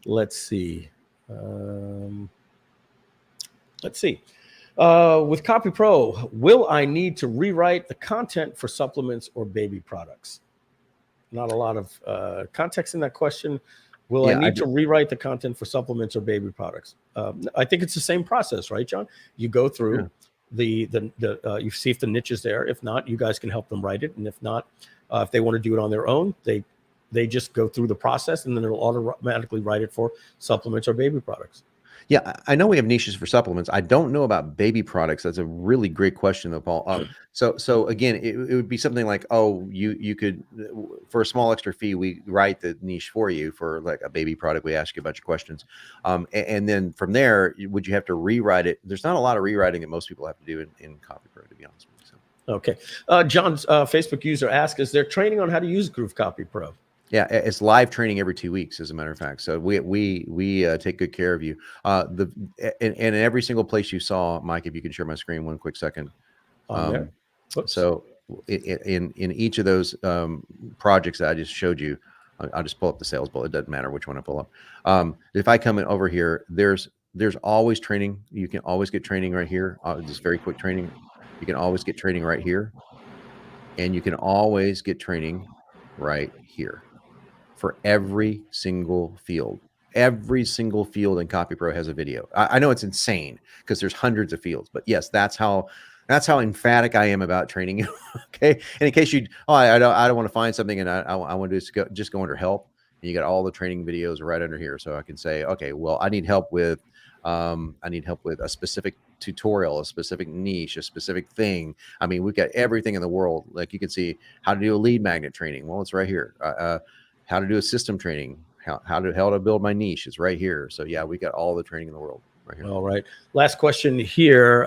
Let's see. With CopyPro, will I need to rewrite the content for supplements or baby products? Not a lot of context in that question. Will I need to rewrite the content for supplements or baby products? I think it's the same process, right, John? You go through you see if the niche is there. If not, you guys can help them write it. And if not, if they want to do it on their own, they just go through the process, and then it'll automatically write it for supplements or baby products. Yeah, I know we have niches for supplements. I don't know about baby products. That's a really great question, though, Paul. So again, it would be something like, oh, you could, for a small extra fee, we write the niche for you for like a baby product. We ask you a bunch of questions, and then from there, would you have to rewrite it? There's not a lot of rewriting that most people have to do in CopyPro, to be honest with you. So. Okay, John's Facebook user asks, is there training on how to use GrooveCopyPro? Yeah, it's live training every 2 weeks, as a matter of fact. So we take good care of you. And in every single place you saw, Mike, if you can share my screen 1 quick second. So in each of those projects that I just showed you, I'll just pull up the sales bullet. It doesn't matter which one I pull up. If I come in over here, there's always training. You can always get training right here. Just very quick training. You can always get training right here, and you can always get training right here. For every single field. Every single field in CopyPro has a video. I know it's insane because there's hundreds of fields, but yes, that's how emphatic I am about training you. Okay. And in case I don't want to find something and I want to just go under help, and you got all the training videos right under here. So I can say, okay, well, I need help with a specific tutorial, a specific niche, a specific thing. I mean, we've got everything in the world. Like you can see how to do a lead magnet training. Well, it's right here. How to do a system training, how to build my niche is right here. So yeah, we got all the training in the world right here. All right. Last question here.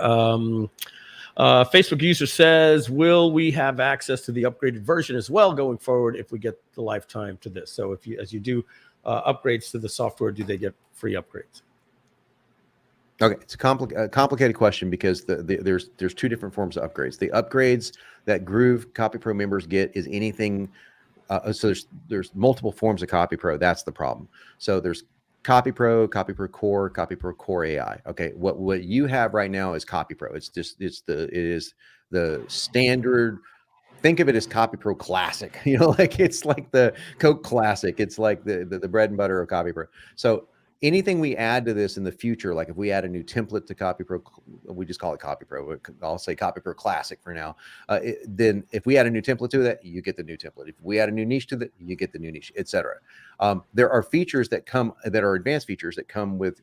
Facebook user says, will we have access to the upgraded version as well going forward if we get the lifetime to this? So as you do upgrades to the software, do they get free upgrades? Okay, it's a complicated question because there's two different forms of upgrades. The upgrades that GrooveCopyPro members get is anything. So there's multiple forms of CopyPro. That's the problem. So there's CopyPro, CopyPro Core, CopyPro Core AI. Okay, what you have right now is CopyPro. It is the standard. Think of it as CopyPro Classic. It's like the Coke Classic. It's like the bread and butter of CopyPro. So anything we add to this in the future, like if we add a new template to CopyPro, we just call it CopyPro. I'll say CopyPro Classic for now. Then if we add a new template to that, you get the new template. If we add a new niche to that, you get the new niche, etc. There are features that are advanced features that come with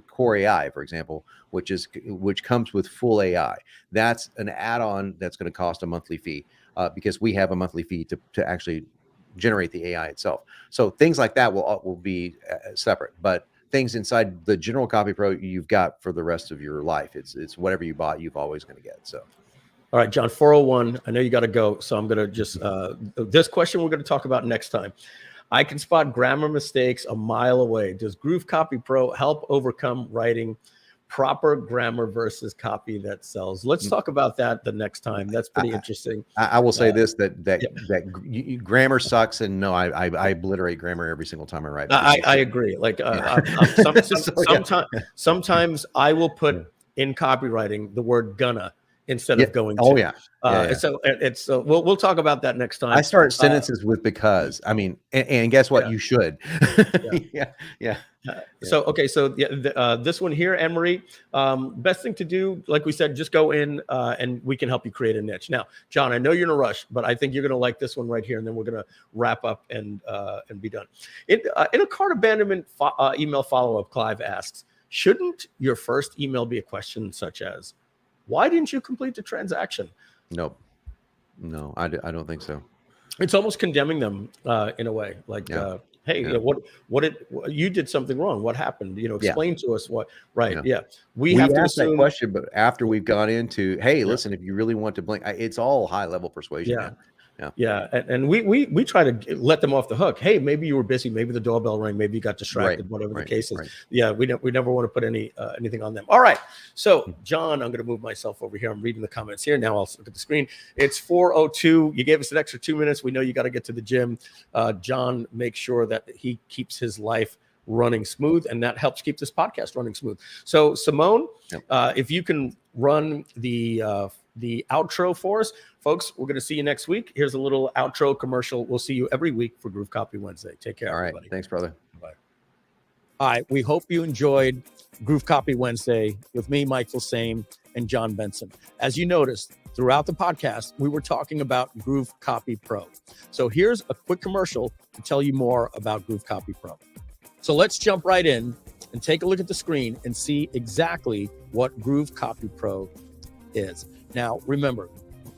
Core AI, for example, which comes with full AI. That's an add-on that's going to cost a monthly fee because we have a monthly fee to actually generate the AI itself. So things like that will be separate, but things inside the general CopyPro you've got for the rest of your life. It's whatever you bought, you've always going to get. So, all right, John, 401. I know you got to go, so I'm going to just this question we're going to talk about next time. I can spot grammar mistakes a mile away. Does GrooveCopyPro help overcome writing proper grammar versus copy that sells? Let's talk about that the next time. That's pretty interesting. I will say this, that grammar sucks, and no, I obliterate grammar every single time I write. I agree. Like sometimes I will put in copywriting the word gonna instead of going to. So it's we'll talk about that next time. I start sentences with because. I mean, and guess what? You should. So this one here, Anne-Marie, best thing to do, like we said, just go in and we can help you create a niche. Now, John, I know you're in a rush, but I think you're going to like this one right here, and then we're going to wrap up and be done. In a cart abandonment email follow-up, Clive asks, shouldn't your first email be a question such as, why didn't you complete the transaction? No, I don't think so. It's almost condemning them in a way, like, hey, what you did something wrong. What happened? Explain to us what. Right? Yeah, we have to ask that question, but after we've gone into, hey, listen, if you really want to blink, it's all high level persuasion. And we try to let them off the hook. Hey, maybe you were busy, maybe the doorbell rang, maybe you got distracted, whatever the case is. We never want to put anything on them. All right, so John, I'm going to move myself over here. I'm reading the comments here now. I'll look at the screen. It's 4:02. You gave us an extra 2 minutes. We know you got to get to the gym. John makes sure that he keeps his life running smooth, and that helps keep this podcast running smooth. So Simone, if you can run the outro for us, folks, we're going to see you next week. Here's a little outro commercial. We'll see you every week for Groove Copy Wednesday. Take care, everybody. Thanks, brother. Bye. All right, we hope you enjoyed Groove Copy Wednesday with me, Mike Filsaime, and John Benson. As you noticed throughout the podcast, we were talking about GrooveCopyPro. So here's a quick commercial to tell you more about GrooveCopyPro. So let's jump right in and take a look at the screen and see exactly what GrooveCopyPro is. Now, remember,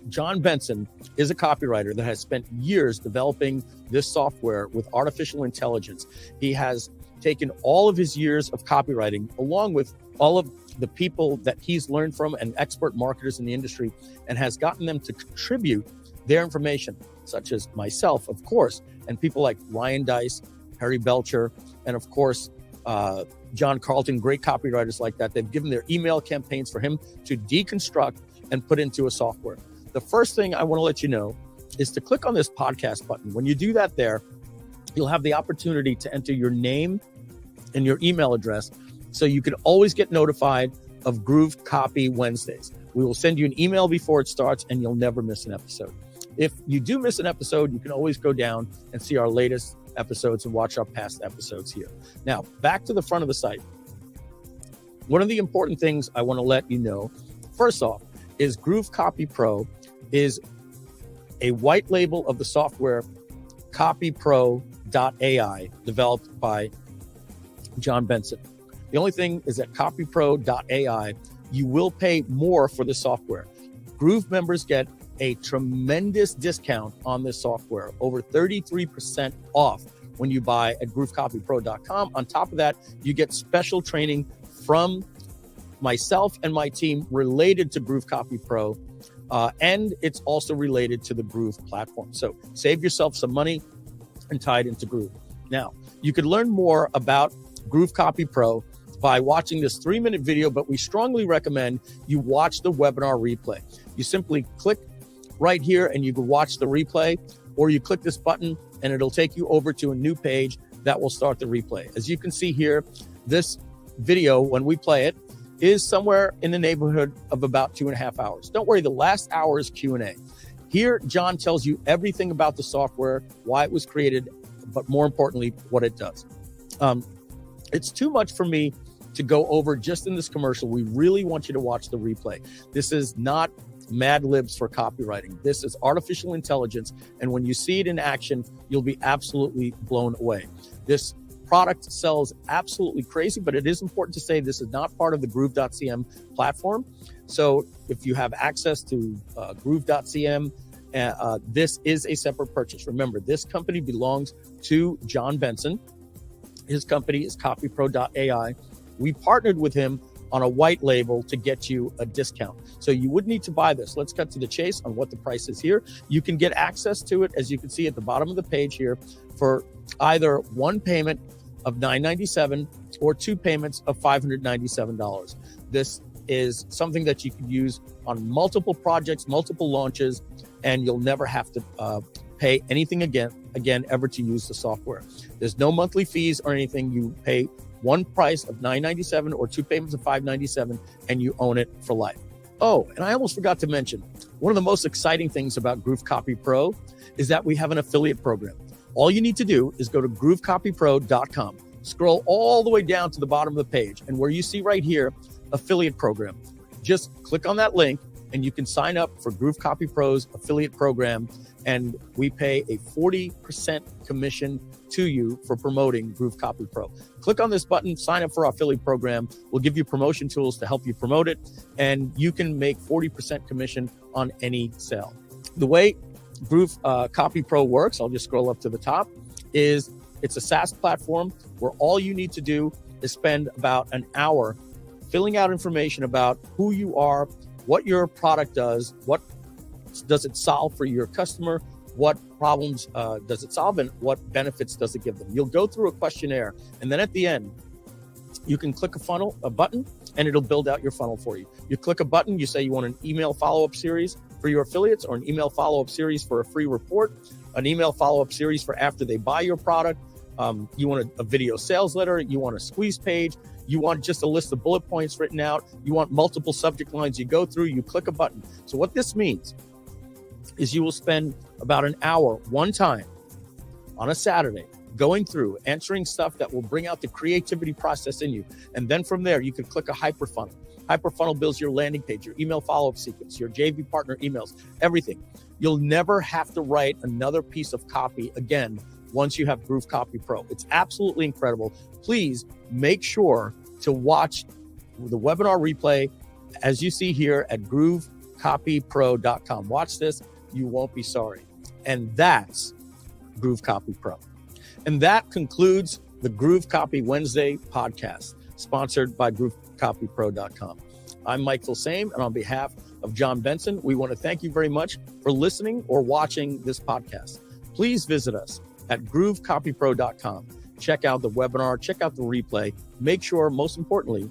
John Benson is a copywriter that has spent years developing this software with artificial intelligence. He has taken all of his years of copywriting, along with all of the people that he's learned from and expert marketers in the industry, and has gotten them to contribute their information, such as myself, of course, and people like Ryan Dice, Harry Belcher, and of course, John Carlton, great copywriters like that. They've given their email campaigns for him to deconstruct and put into a software. The first thing I want to let you know is to click on this podcast button. When you do that there, you'll have the opportunity to enter your name and your email address so you can always get notified of Groove Copy Wednesdays. We will send you an email before it starts, and you'll never miss an episode. If you do miss an episode, you can always go down and see our latest episodes and watch our past episodes here. Now, back to the front of the site. One of the important things I want to let you know, first off, is GrooveCopyPro is a white label of the software CopyPro.ai, developed by John Benson. The only thing is that CopyPro.ai, you will pay more for the software. Groove members get a tremendous discount on this software, over 33% off when you buy at GrooveCopyPro.com. On top of that, you get special training from myself and my team related to GrooveCopyPro, and it's also related to the Groove platform. So save yourself some money and tie it into Groove. Now, you can learn more about GrooveCopyPro by watching this 3-minute video, but we strongly recommend you watch the webinar replay. You simply click right here and you can watch the replay, or you click this button and it'll take you over to a new page that will start the replay. As you can see here, this video, when we play it, is somewhere in the neighborhood of about 2.5 hours. Don't worry, the last hour is Q&A. Here, John tells you everything about the software, why it was created, but more importantly, what it does. It's too much for me to go over just in this commercial. We really want you to watch the replay. This is not Mad Libs for copywriting. This is artificial intelligence. And when you see it in action, you'll be absolutely blown away. This product sells absolutely crazy, but it is important to say this is not part of the Groove.cm platform. So if you have access to Groove.cm, this is a separate purchase. Remember, this company belongs to John Benson. His company is CopyPro.ai. We partnered with him on a white label to get you a discount. So you would need to buy this. Let's cut to the chase on what the price is here. You can get access to it, as you can see at the bottom of the page here, for either one payment of $997 or two payments of $597. This is something that you can use on multiple projects, multiple launches, and you'll never have to pay anything again ever to use the software. There's no monthly fees or anything. You pay one price of $997 or two payments of $597, and you own it for life. Oh, and I almost forgot to mention, one of the most exciting things about GrooveCopyPro is that we have an affiliate program. All you need to do is go to GrooveCopyPro.com, scroll all the way down to the bottom of the page, and where you see right here, affiliate program, just click on that link and you can sign up for GrooveCopyPro's affiliate program, and we pay a 40% commission to you for promoting GrooveCopyPro. Click on this button, sign up for our affiliate program. We'll give you promotion tools to help you promote it, and you can make 40% commission on any sale. The way GrooveCopyPro works, I'll just scroll up to the top, is it's a SaaS platform where all you need to do is spend about an hour filling out information about who you are, what your product does, what does it solve for your customer, what problems does it solve, and what benefits does it give them. You'll go through a questionnaire, and then at the end, you can click a button, and it'll build out your funnel for you. You click a button, you say you want an email follow-up series for your affiliates, or an email follow-up series for a free report, an email follow-up series for after they buy your product. You want a video sales letter, you want a squeeze page, you want just a list of bullet points written out, you want multiple subject lines you go through, you click a button. So what this means is you will spend about an hour one time on a Saturday going through answering stuff that will bring out the creativity process in you. And then from there, you can click a hyperfunnel. Hyperfunnel builds your landing page, your email follow-up sequence, your JV partner emails, everything. You'll never have to write another piece of copy again once you have GrooveCopyPro. It's absolutely incredible. Please make sure to watch the webinar replay as you see here at GrooveCopyPro.com. Watch this. You won't be sorry. And that's GrooveCopyPro. And that concludes the Groove Copy Wednesday podcast, sponsored by GrooveCopyPro.com. I'm Mike Filsaime, and on behalf of John Benson, we want to thank you very much for listening or watching this podcast. Please visit us at GrooveCopyPro.com. Check out the webinar, check out the replay. Make sure, most importantly,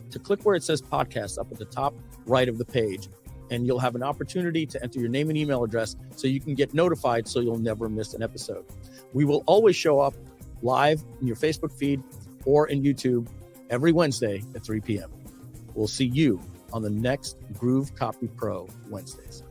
to click where it says podcast up at the top right of the page, and you'll have an opportunity to enter your name and email address so you can get notified so you'll never miss an episode. We will always show up live in your Facebook feed or in YouTube every Wednesday at 3 p.m. We'll see you on the next Groove Copy Pro Wednesdays.